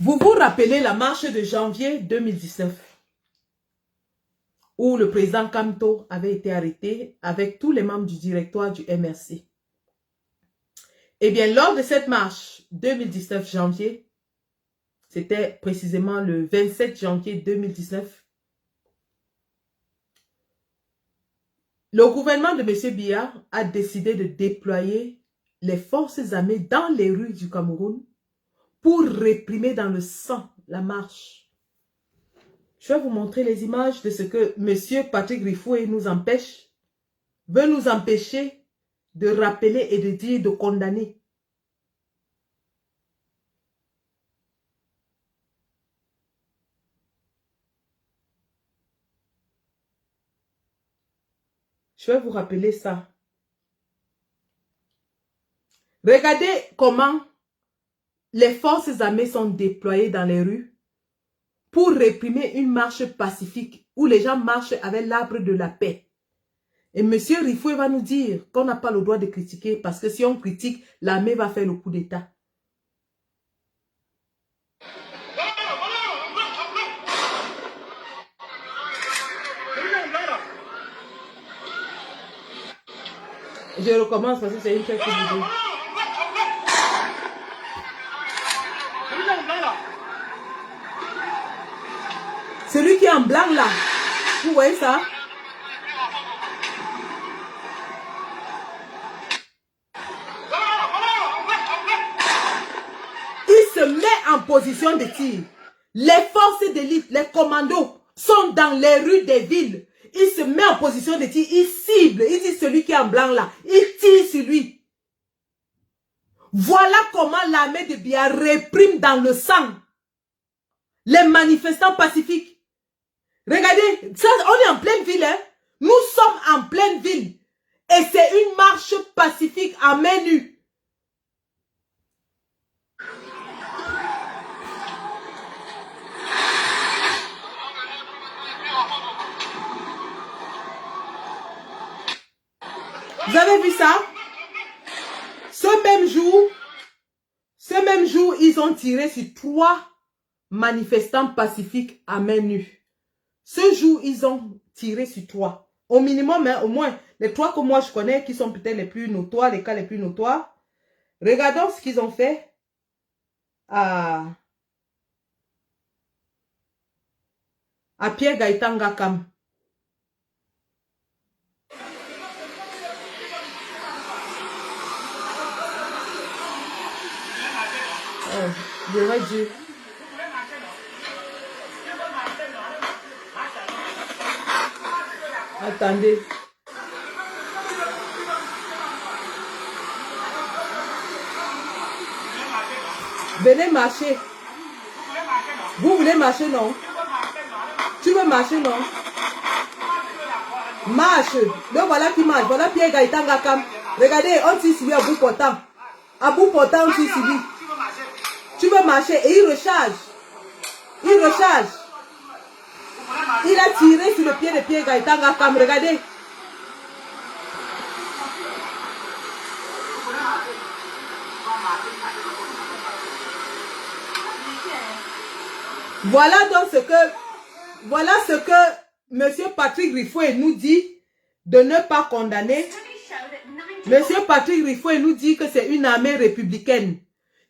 Vous vous rappelez la marche de janvier 2019 où le président Kamto avait été arrêté avec tous les membres du directoire du MRC. Eh bien, lors de cette marche 2019 janvier, c'était précisément le 27 janvier 2019, le gouvernement de M. Biya a décidé de déployer les forces armées dans les rues du Cameroun pour réprimer dans le sang la marche. Je vais vous montrer les images de ce que M. Patrick Rifoué veut nous empêcher de rappeler et de dire, de condamner. Je vais vous rappeler ça. Regardez comment les forces armées sont déployées dans les rues pour réprimer une marche pacifique où les gens marchent avec l'arbre de la paix. Et M. Rifoué va nous dire qu'on n'a pas le droit de critiquer parce que si on critique, l'armée va faire le coup d'État. Je recommence parce que c'est une très courte vidéo. Celui qui est en blanc là, vous voyez ça? Il se met en position de tir. Les forces d'élite, les commandos sont dans les rues des villes. Il se met en position de tir, il cible, il dit celui qui est en blanc là, il tire sur lui. Voilà comment l'armée de Biya réprime dans le sang les manifestants pacifiques. Regardez, ça, on est en pleine ville, hein? Nous sommes en pleine ville. Et c'est une marche pacifique à main nue. Vous avez vu ça? Ce même jour, ils ont tiré sur 3 manifestants pacifiques à main nue. Ce jour, ils ont tiré sur 3. Au minimum, mais au moins, les 3 que moi je connais, qui sont peut-être les plus notoires, les cas les plus notoires. Regardons ce qu'ils ont fait à Pierre Gaëtan Ngakam. Oh, j'aurais dû. Attendez. Venez marcher. Vous voulez marcher, non? Tu veux marcher, non? Marche. Donc voilà qui marche. Voilà Pierre Gaëtan Ngakam. Regardez, on tire sur lui à bout portant. À bout portant, on tire sur lui. Tu veux marcher et il recharge. Il recharge. Il a tiré sur le pied de Pierre Gaëtan Ngakam. Regardez. Voilà donc ce que M. Patrick Rifoué nous dit de ne pas condamner. M. Patrick Rifoué nous dit que c'est une armée républicaine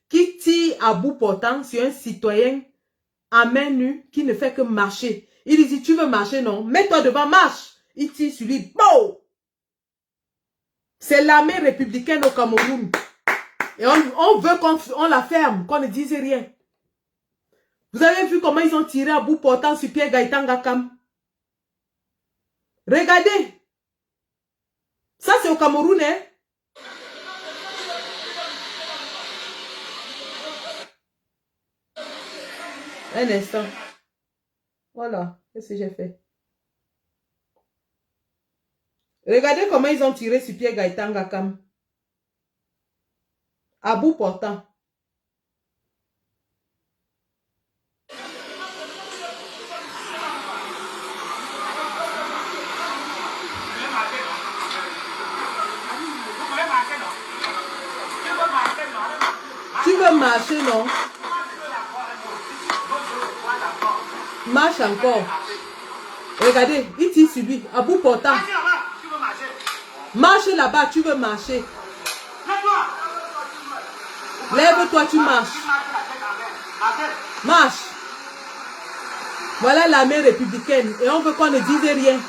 qui tire à bout portant sur un citoyen à main nue qui ne fait que marcher. Il lui dit, tu veux marcher, non? Mets-toi devant, marche. Il tire sur lui. Bon! C'est l'armée républicaine au Cameroun. Et on veut qu'on la ferme, qu'on ne dise rien. Vous avez vu comment ils ont tiré à bout portant sur Pierre Gaëtan Ngakam? Regardez. Ça, c'est au Cameroun, hein? Un instant. Voilà. Qu'est-ce que j'ai fait? Regardez comment ils ont tiré sur Pierre Gaëtan Ngakam. À bout portant. Tu veux marcher, non? Marche encore. Regardez, il tire sur lui, à bout portant. Marche là-bas, tu veux marcher. Lève-toi, tu marches. Marche. Voilà l'armée républicaine. Et on veut qu'on ne dise rien.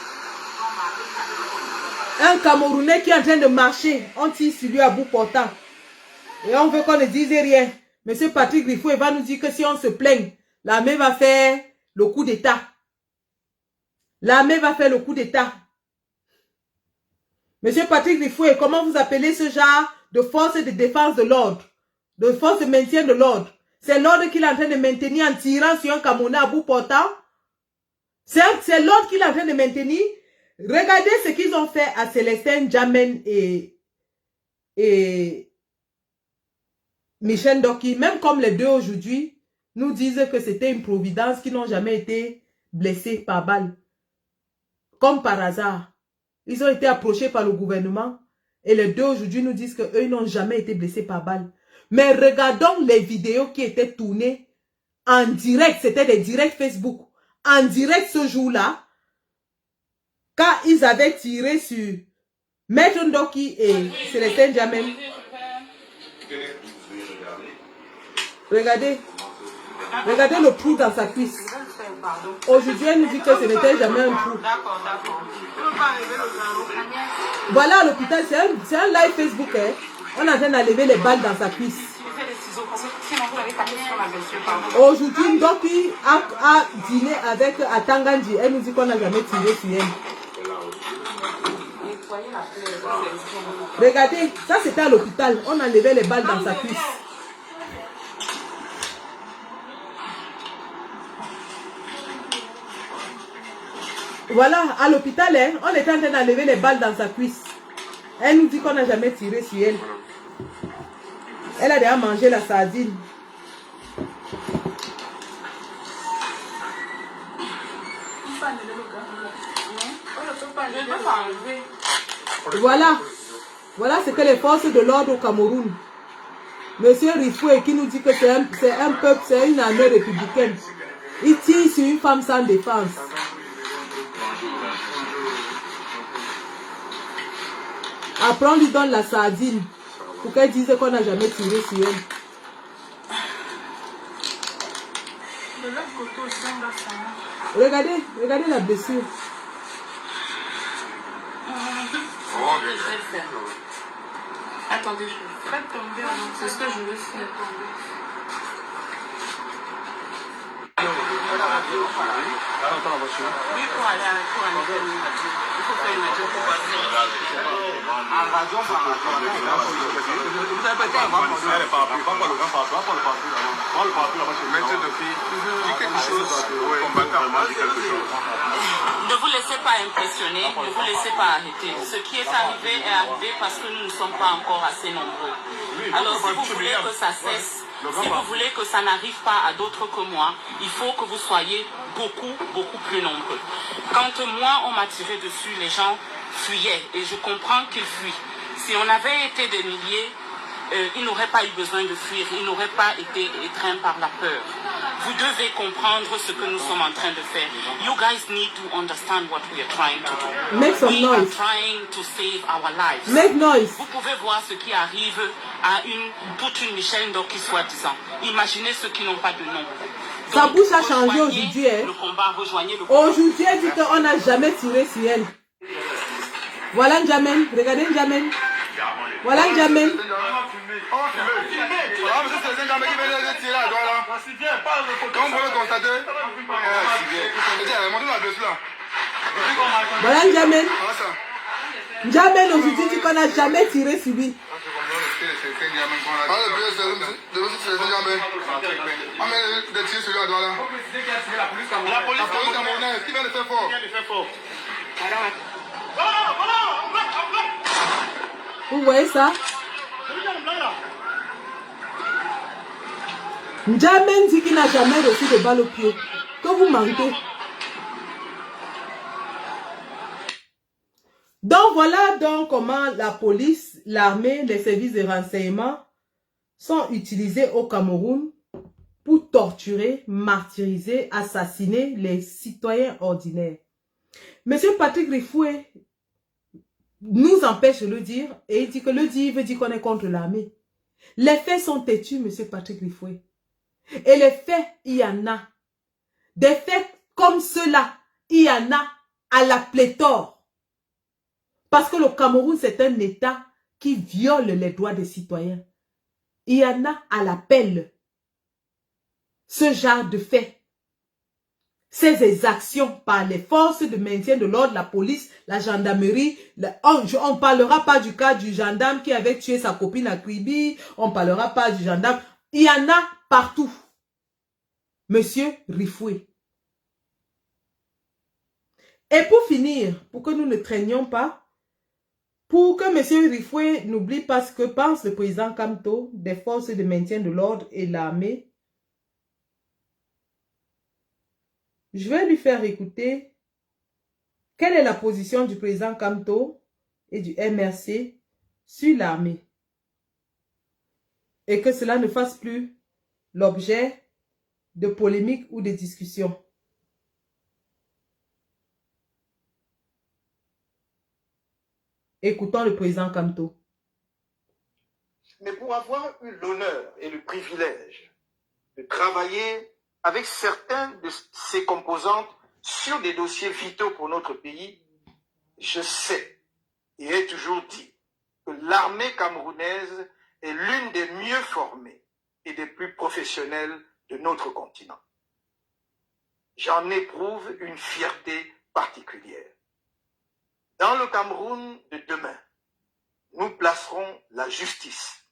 Un Camerounais qui est en train de marcher, on tire sur lui à bout portant. Et on veut qu'on ne dise rien. Monsieur Patrick Rifoué va nous dire que si on se plaint, l'armée va faire le coup d'État. L'armée va faire le coup d'État. Monsieur Patrick Rifoué, comment vous appelez ce genre de force de défense de l'ordre? De force de maintien de l'ordre? C'est l'ordre qu'il est en train de maintenir en tirant sur un Camerounais à bout portant? C'est l'ordre qu'il est en train de maintenir? Regardez ce qu'ils ont fait à Célestin Djamène et Michel Doki, même comme les deux aujourd'hui, nous disent que c'était une providence, qu'ils n'ont jamais été blessés par balle. Comme par hasard. Ils ont été approchés par le gouvernement. Et les deux aujourd'hui nous disent qu'eux n'ont jamais été blessés par balle. Mais regardons les vidéos qui étaient tournées en direct. C'était des directs Facebook. En direct ce jour-là. Quand ils avaient tiré sur Maître Ndoki et Célestin Djamel. Regardez. Regardez le trou dans sa cuisse. Aujourd'hui, elle nous dit que ce n'était jamais un trou. Voilà à l'hôpital, c'est un live Facebook. Hein. On est en train d'enlever les balles dans sa cuisse. Aujourd'hui, Ndoki a dîné avec Atangandi. Elle nous dit qu'on n'a jamais tiré sur elle. Regardez, ça c'était à l'hôpital. On a enlevé les balles dans sa cuisse. Voilà, à l'hôpital, hein, on était en train d'enlever les balles dans sa cuisse. Elle nous dit qu'on n'a jamais tiré sur elle. Elle a déjà mangé la sardine. Voilà. Voilà ce que les forces de l'ordre au Cameroun. Monsieur Rifoué qui nous dit que c'est un peuple, c'est une armée républicaine. Il tire sur une femme sans défense. Après, on lui donne la sardine pour qu'elle dise qu'on n'a jamais tiré sur elle. Regardez, regardez la blessure. Attendez, je vais pas tomber, c'est ce que je veux faire. Oui, pour aller il faut faire une radio pour passer. En radio, ne vous laissez pas impressionner, ne vous laissez pas arrêter. Ce qui est arrivé parce que nous ne sommes pas encore assez nombreux. Alors si vous voulez que ça cesse, si vous voulez que ça n'arrive pas à d'autres que moi, il faut que vous soyez beaucoup plus nombreux. Quand moi, on m'a tiré dessus, les gens fuyaient et je comprends qu'ils fuient. Si on avait été des milliers, ils n'auraient pas eu besoin de fuir, ils n'auraient pas été étreints par la peur. Vous devez comprendre ce que nous sommes en train de faire. You guys need to understand what we are trying to do. Make some we noise. are trying to save our lives. Make noise. Vous pouvez voir ce qui arrive à toute une Michel Ndoki soi-disant. Imaginez ceux qui n'ont pas de nom. Sa bouche a changé aujourd'hui. Hein. Aujourd'hui, elle dit qu'on n'a jamais tiré sur elle. Voilà N'Djamène. Regardez N'Djamène. Voilà N'Djamène. Voilà N'Djamène. N'Djamène aujourd'hui dit qu'on n'a jamais tiré sur lui. La police camerounaise, qui vient de faire fort? Vous voyez ça? N'Djamène dit qu'il n'a jamais reçu de balle au pied. Que vous mentez. Donc voilà donc comment la police, l'armée, les services de renseignement sont utilisés au Cameroun pour torturer, martyriser, assassiner les citoyens ordinaires. Monsieur Patrick Rifoué nous empêche de le dire et il dit que le dire veut dire qu'on est contre l'armée. Les faits sont têtus, monsieur Patrick Rifoué. Et les faits, il y en a. Des faits comme ceux-là, il y en a à la pléthore. Parce que le Cameroun, c'est un État qui viole les droits des citoyens. Il y en a à l'appel. Ce genre de faits. Ces exactions par les forces de maintien de l'ordre, la police, la gendarmerie. On ne parlera pas du cas du gendarme qui avait tué sa copine à Kribi. On ne parlera pas du gendarme. Il y en a partout. Monsieur Rifoué. Et pour finir, pour que nous ne traînions pas, pour que monsieur Rifoué n'oublie pas ce que pense le président Kamto des forces de maintien de l'ordre et l'armée, je vais lui faire écouter Quelle est la position du président Kamto et du MRC sur l'armée? Et que cela ne fasse plus l'objet de polémiques ou de discussions. Écoutons le président Kamto. Mais pour avoir eu l'honneur et le privilège de travailler avec certains de ses composantes sur des dossiers vitaux pour notre pays, je sais et ai toujours dit que l'armée camerounaise est l'une des mieux formées et des plus professionnelles de notre continent. J'en éprouve une fierté particulière. Dans le Cameroun de demain, nous placerons la justice,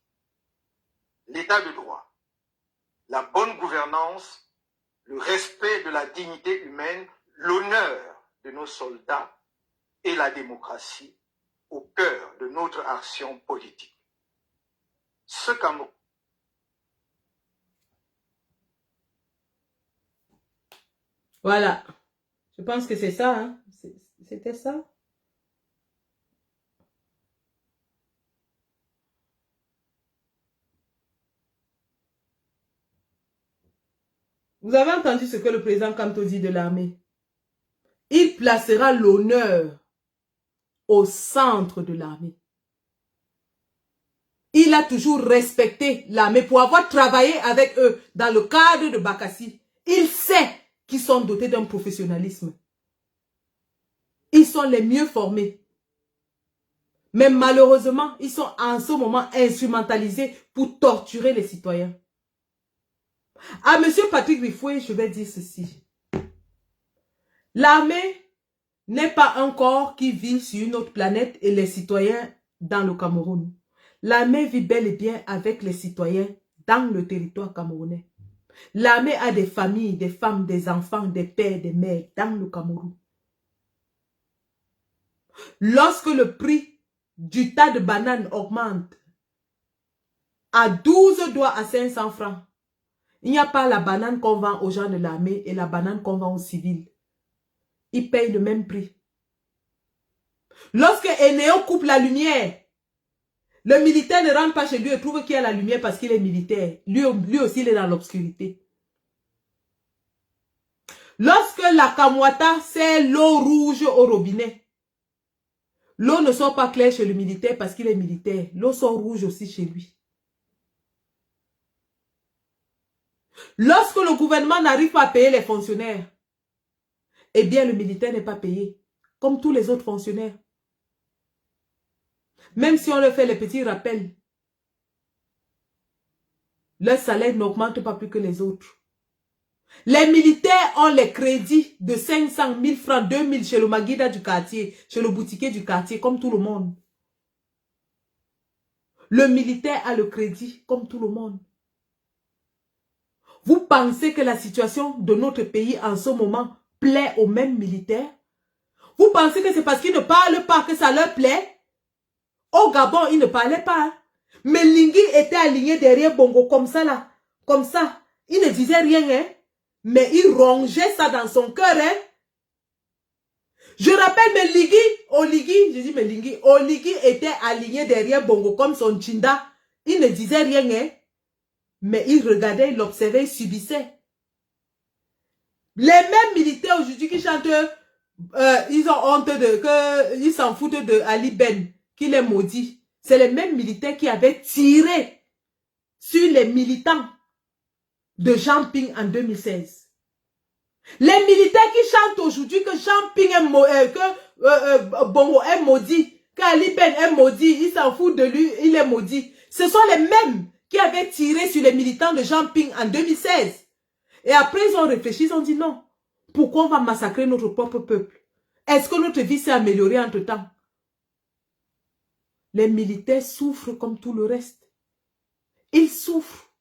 l'état de droit, la bonne gouvernance, le respect de la dignité humaine, l'honneur de nos soldats et la démocratie au cœur de notre action politique. Ce Cameroun. Voilà. Je pense que c'est ça. Hein? C'était ça. Vous avez entendu ce que le président Kamto dit de l'armée. Il placera l'honneur au centre de l'armée. Il a toujours respecté l'armée pour avoir travaillé avec eux dans le cadre de Bakassi. Il sait qu'ils sont dotés d'un professionnalisme. Ils sont les mieux formés. Mais malheureusement, ils sont en ce moment instrumentalisés pour torturer les citoyens. À M. Patrick Rifoué, je vais dire ceci. L'armée n'est pas un corps qui vit sur une autre planète et les citoyens dans le Cameroun. L'armée vit bel et bien avec les citoyens dans le territoire camerounais. L'armée a des familles, des femmes, des enfants, des pères, des mères dans le Cameroun. Lorsque le prix du tas de bananes augmente à 12 doigts à 500 francs, il n'y a pas la banane qu'on vend aux gens de l'armée et la banane qu'on vend aux civils. Ils payent le même prix. Lorsque Eneo coupe la lumière, le militaire ne rentre pas chez lui et trouve qu'il y a la lumière parce qu'il est militaire. Lui aussi, il est dans l'obscurité. Lorsque la Kamwata sert l'eau rouge au robinet, l'eau ne sort pas claire chez le militaire parce qu'il est militaire. L'eau sort rouge aussi chez lui. Lorsque le gouvernement n'arrive pas à payer les fonctionnaires, eh bien le militaire n'est pas payé, comme tous les autres fonctionnaires. Même si on leur fait les petits rappels, leur salaire n'augmente pas plus que les autres. Les militaires ont les crédits de 500 000 francs, 2 000 chez le Maguida du quartier, chez le boutiquier du quartier, comme tout le monde. Le militaire a le crédit, comme tout le monde. Vous pensez que la situation de notre pays en ce moment plaît aux mêmes militaires? Vous pensez que c'est parce qu'ils ne parlent pas que ça leur plaît? Au Gabon, ils ne parlaient pas. Hein? Mais Lingui était aligné derrière Bongo comme ça là. Comme ça. Il ne disait rien. Hein? Mais il rongeait ça dans son cœur. Hein? Je rappelle, mais Oligui était aligné derrière Bongo comme son Chinda. Il ne disait rien. Hein? Mais il regardait, il observait, il subissait. Les mêmes militaires aujourd'hui qui chantent, ils ont honte ils s'en foutent de Ali Ben, qui les maudit. C'est les mêmes militaires qui avaient tiré sur les militants de Jean Ping en 2016. Les militaires qui chantent aujourd'hui que Jean Ping est Bongo est maudit, qu'Ali Ben est maudit, ils s'en foutent de lui, il est maudit. Ce sont les mêmes qui avaient tiré sur les militants de Jean Ping en 2016. Et après, ils ont réfléchi, ils ont dit non. Pourquoi on va massacrer notre propre peuple? Est-ce que notre vie s'est améliorée entre-temps? Les militaires souffrent comme tout le reste. Ils souffrent.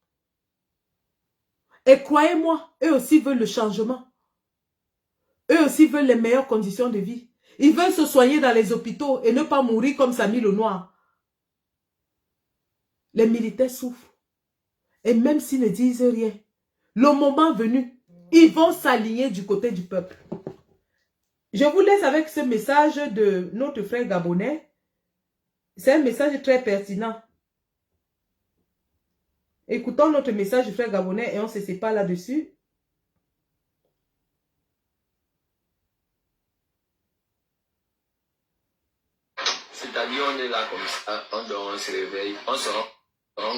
Et croyez-moi, eux aussi veulent le changement. Eux aussi veulent les meilleures conditions de vie. Ils veulent se soigner dans les hôpitaux et ne pas mourir comme Samy le Noir. Les militaires souffrent. Et même s'ils ne disent rien, le moment venu, ils vont s'aligner du côté du peuple. Je vous laisse avec ce message de notre frère gabonais. C'est un message très pertinent. Écoutons notre message, frère gabonais, et on se sépare là-dessus. C'est-à-dire, on est là comme ça, on dort, on se réveille, on se rend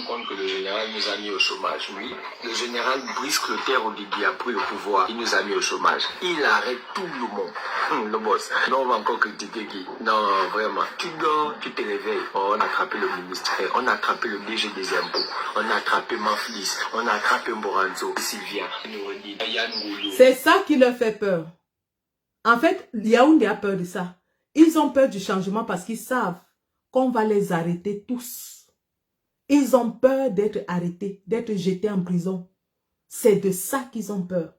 compte que le général nous a mis au chômage. Oui, le général Brice Clotaire Oligui a pris le pouvoir, il nous a mis au chômage. Il arrête tout le monde. Le boss. Non, on va encore critiquer qui? Non, vraiment. Tu dors, tu te réveilles. Oh, on a attrapé le ministre, on a attrapé le DG des impôts, on a attrapé Manflis, on a attrapé Mboranzo, Sylvia, Yann Goulou. C'est ça qui leur fait peur. En fait, Yaoundé a peur de ça. Ils ont peur du changement parce qu'ils savent qu'on va les arrêter tous. Ils ont peur d'être arrêtés, d'être jetés en prison. C'est de ça qu'ils ont peur.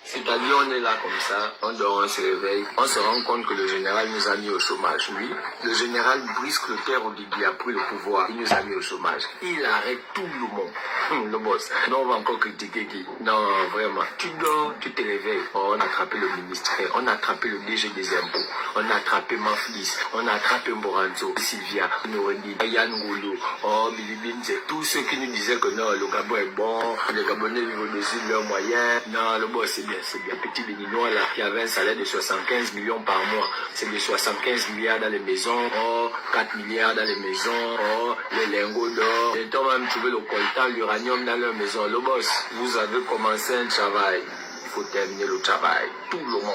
C'est-à-dire, on est là comme ça, on dort, on se réveille, on se rend compte que le général nous a mis au chômage. Oui, le général Brice Clotaire Oligui a pris le pouvoir, il nous a mis au chômage. Il arrête tout le monde. Le boss. Non, on va encore critiquer qui? Non, vraiment. Tu dors, tu te réveilles. Oh, on a attrapé le ministre, on a attrapé le DG des impôts, on a attrapé Manflis, on a attrapé Mboranzo, Sylvia, Yann Goulou, oh, Bilibinze, tous ceux qui nous disaient que non, le Gabon est bon, les Gabonais vivent au-dessus de leurs moyens. Non, le boss, c'est bien. Petit béninois là, qui avait un salaire de 75 millions par mois. C'est de 75 milliards dans les maisons, oh, 4 milliards dans les maisons, oh, les lingots d'or. Et toi même, tu veux le coltan, l'uranium dans leur maison. Le boss, vous avez commencé un travail. Il faut terminer le travail. Tout le monde.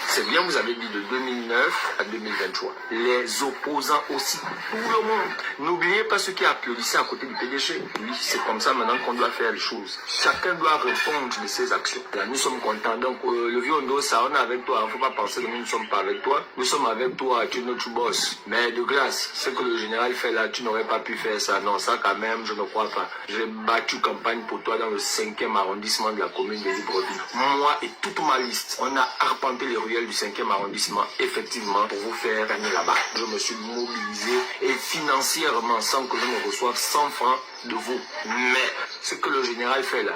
C'est bien, vous avez dit de 2009 à 2023. Les opposants aussi, tout le monde. N'oubliez pas ceux qui applaudissaient à côté du PDG. Oui, c'est comme ça maintenant qu'on doit faire les choses. Chacun doit répondre de ses actions. Là, nous sommes contents. Donc, le vieux Ondossa, on est avec toi. Il ne faut pas penser que nous ne sommes pas avec toi. Nous sommes avec toi, tu es notre boss. Mais de grâce, ce que le général fait là, tu n'aurais pas pu faire ça. Non, ça quand même, je ne crois pas. J'ai battu campagne pour toi dans le 5e arrondissement de la commune de Libreville. Moi et toute ma liste, on a arpenté les ruelles du 5e arrondissement, effectivement, pour vous faire gagner là-bas. Je me suis mobilisé et financièrement, sans que je ne reçoive 100 francs de vous. Mais ce que le général fait là,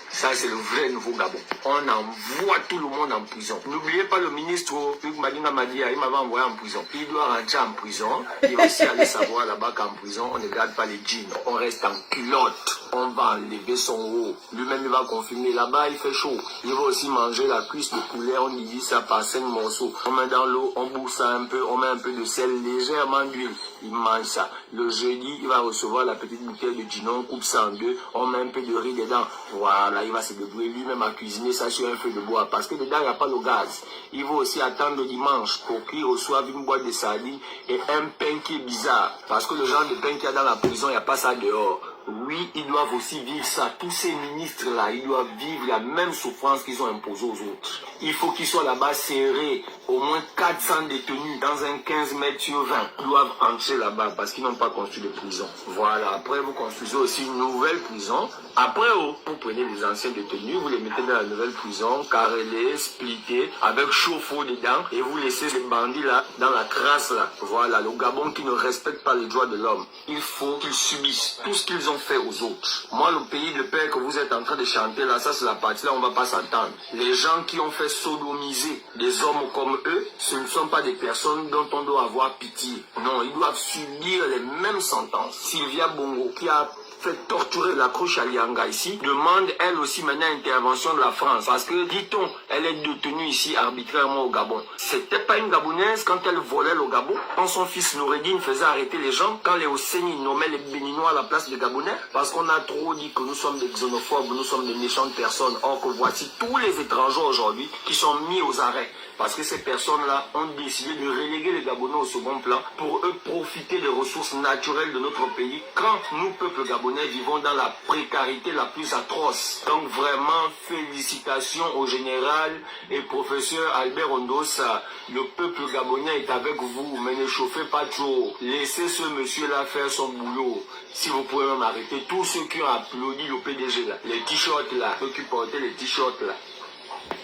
ça, c'est le vrai nouveau Gabon. On envoie tout le monde en prison. N'oubliez pas le ministre, Luc Madinga Madia, il m'avait envoyé en prison. Il doit rentrer en prison. Il va aussi aller savoir là-bas qu'en prison, on ne garde pas les jeans. On reste en culotte. On va enlever son haut. Lui-même, il va confiner. Là-bas, il fait chaud. Il va aussi manger la cuisse de poulet. On divise ça par 5 morceaux. On met dans l'eau, on bourre ça un peu. On met un peu de sel, légèrement d'huile. Il mange ça. Le jeudi, il va recevoir la petite bouteille de gin. On coupe ça en deux. On met un peu de riz dedans. Voilà, il va se débrouiller lui-même à cuisiner ça sur un feu de bois. Parce que dedans, il n'y a pas le gaz. Il va aussi attendre le dimanche pour qu'il reçoive une boîte de sardines et un pain qui est bizarre. Parce que le genre de pain qu'il y a dans la prison, il n'y a pas ça dehors. Oui, ils doivent aussi vivre ça. Tous ces ministres-là, ils doivent vivre la même souffrance qu'ils ont imposée aux autres. Il faut qu'ils soient là-bas serrés. Au moins 400 détenus dans un 15 mètres sur 20 doivent entrer là-bas parce qu'ils n'ont pas construit de prison. Voilà, après vous construisez aussi une nouvelle prison. Après, vous prenez les anciens détenus, vous les mettez dans la nouvelle prison, carrelés, splittés, avec chauffe-eau dedans, et vous laissez ces bandits-là dans la crasse là. Voilà, le Gabon qui ne respecte pas les droits de l'homme. Il faut qu'ils subissent tout ce qu'ils ont fait aux autres. Moi, le pays de paix que vous êtes en train de chanter là, ça c'est la partie là, on ne va pas s'entendre. Les gens qui ont fait sodomiser des hommes comme eux, ce ne sont pas des personnes dont on doit avoir pitié. Non, ils doivent subir les mêmes sentences. Sylvia Bongo, qui a fait torturer la cruche à Lianga ici, demande elle aussi maintenant intervention de la France. Parce que, dit-on, elle est détenue ici arbitrairement au Gabon. C'était pas une Gabonaise quand elle volait le Gabon. Quand son fils Noureddin faisait arrêter les gens, quand les Hosseini nommaient les Béninois à la place des Gabonais. Parce qu'on a trop dit que nous sommes des xénophobes, nous sommes des méchantes personnes. Or que voici tous les étrangers aujourd'hui qui sont mis aux arrêts. Parce que ces personnes-là ont décidé de reléguer les Gabonais au second plan pour eux profiter des ressources naturelles de notre pays quand nous, peuple gabonais, vivons dans la précarité la plus atroce. Donc vraiment, félicitations au général et professeur Albert Ondossa. Le peuple gabonais est avec vous, mais ne chauffez pas trop. Laissez ce monsieur-là faire son boulot. Si vous pouvez même arrêter tous ceux qui ont applaudi le PDG là, les t-shirts là, ceux qui portaient les t-shirts là,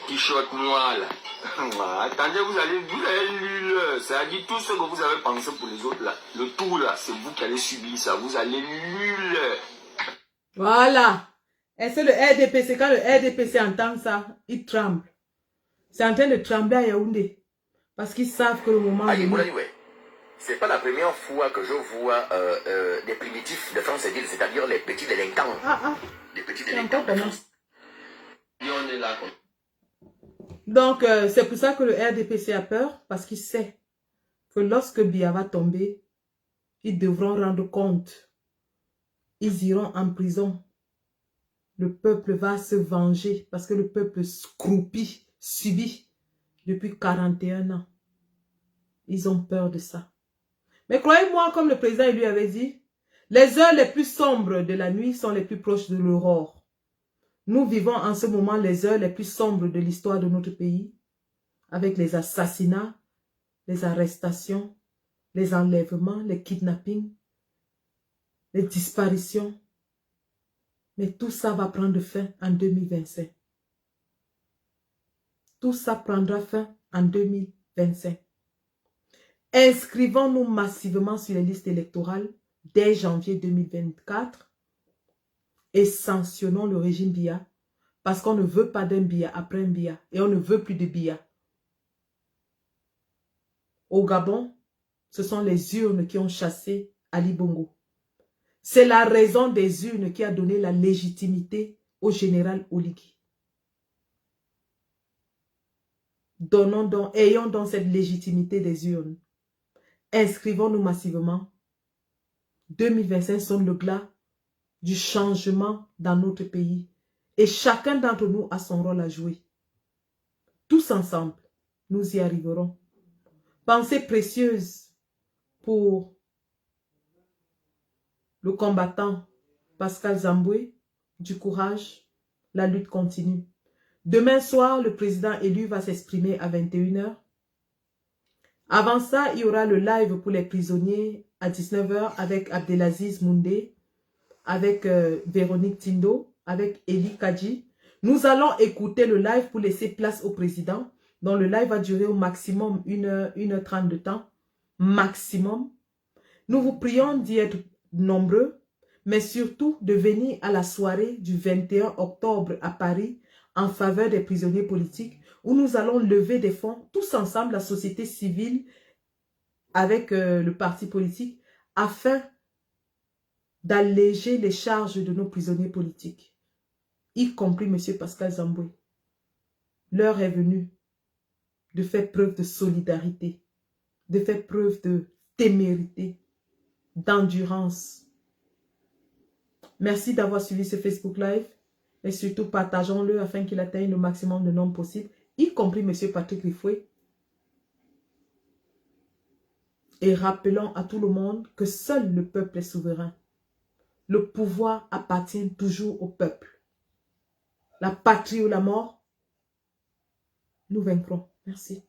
t-shirts noirs là. Attendez, vous allez lu le. C'est-à-dire tout ce que vous avez pensé pour les autres là. Le tout là, c'est vous qui allez subir ça. Vous allez lu le. Voilà. Et c'est le RDPC. Quand le RDPC entend ça, il tremble. c'est en train de trembler à Yaoundé. Parce qu'ils savent que le moment est venu. C'est pas la première fois que je vois des primitifs de France, c'est-à-dire les petits délinquants. Les petits délinquants de France. Donc, c'est pour ça que le RDPC a peur, parce qu'il sait que lorsque Biya va tomber, ils devront rendre compte. Ils iront en prison. Le peuple va se venger, parce que le peuple subit depuis 41 ans. Ils ont peur de ça. Mais croyez-moi, comme le président lui avait dit, les heures les plus sombres de la nuit sont les plus proches de l'aurore. Nous vivons en ce moment les heures les plus sombres de l'histoire de notre pays, avec les assassinats, les arrestations, les enlèvements, les kidnappings, les disparitions. Mais tout ça va prendre fin en 2025. Tout ça prendra fin en 2025. Inscrivons-nous massivement sur les listes électorales dès janvier 2024 et sanctionnons le régime Biya parce qu'on ne veut pas d'un Biya après un Biya et on ne veut plus de Biya. Au Gabon, ce sont les urnes qui ont chassé Ali Bongo. C'est la raison des urnes qui a donné la légitimité au général Oligui. Ayons donc cette légitimité des urnes. Inscrivons-nous massivement. 2025 sonne le glas du changement dans notre pays. Et chacun d'entre nous a son rôle à jouer. Tous ensemble, nous y arriverons. Pensée précieuse pour le combattant Pascal Zamboué, du courage, la lutte continue. Demain soir, le président élu va s'exprimer à 21 h. Avant ça, il y aura le live pour les prisonniers à 19 h avec Abdelaziz Moundé, avec Véronique Tindo, avec Eli Kadji. Nous allons écouter le live pour laisser place au président. Donc le live va durer au maximum 1h30 de temps. Maximum. Nous vous prions d'y être nombreux, mais surtout de venir à la soirée du 21 octobre à Paris en faveur des prisonniers politiques, où nous allons lever des fonds, tous ensemble, la société civile, avec le parti politique, afin d'alléger les charges de nos prisonniers politiques, y compris M. Pascal Zamboué. L'heure est venue de faire preuve de solidarité, de faire preuve de témérité, d'endurance. Merci d'avoir suivi ce Facebook Live. Et surtout, partageons-le afin qu'il atteigne le maximum de nombre possible, y compris M. Patrick Rifoué. Et rappelons à tout le monde que seul le peuple est souverain. Le pouvoir appartient toujours au peuple. La patrie ou la mort, nous vaincrons. Merci.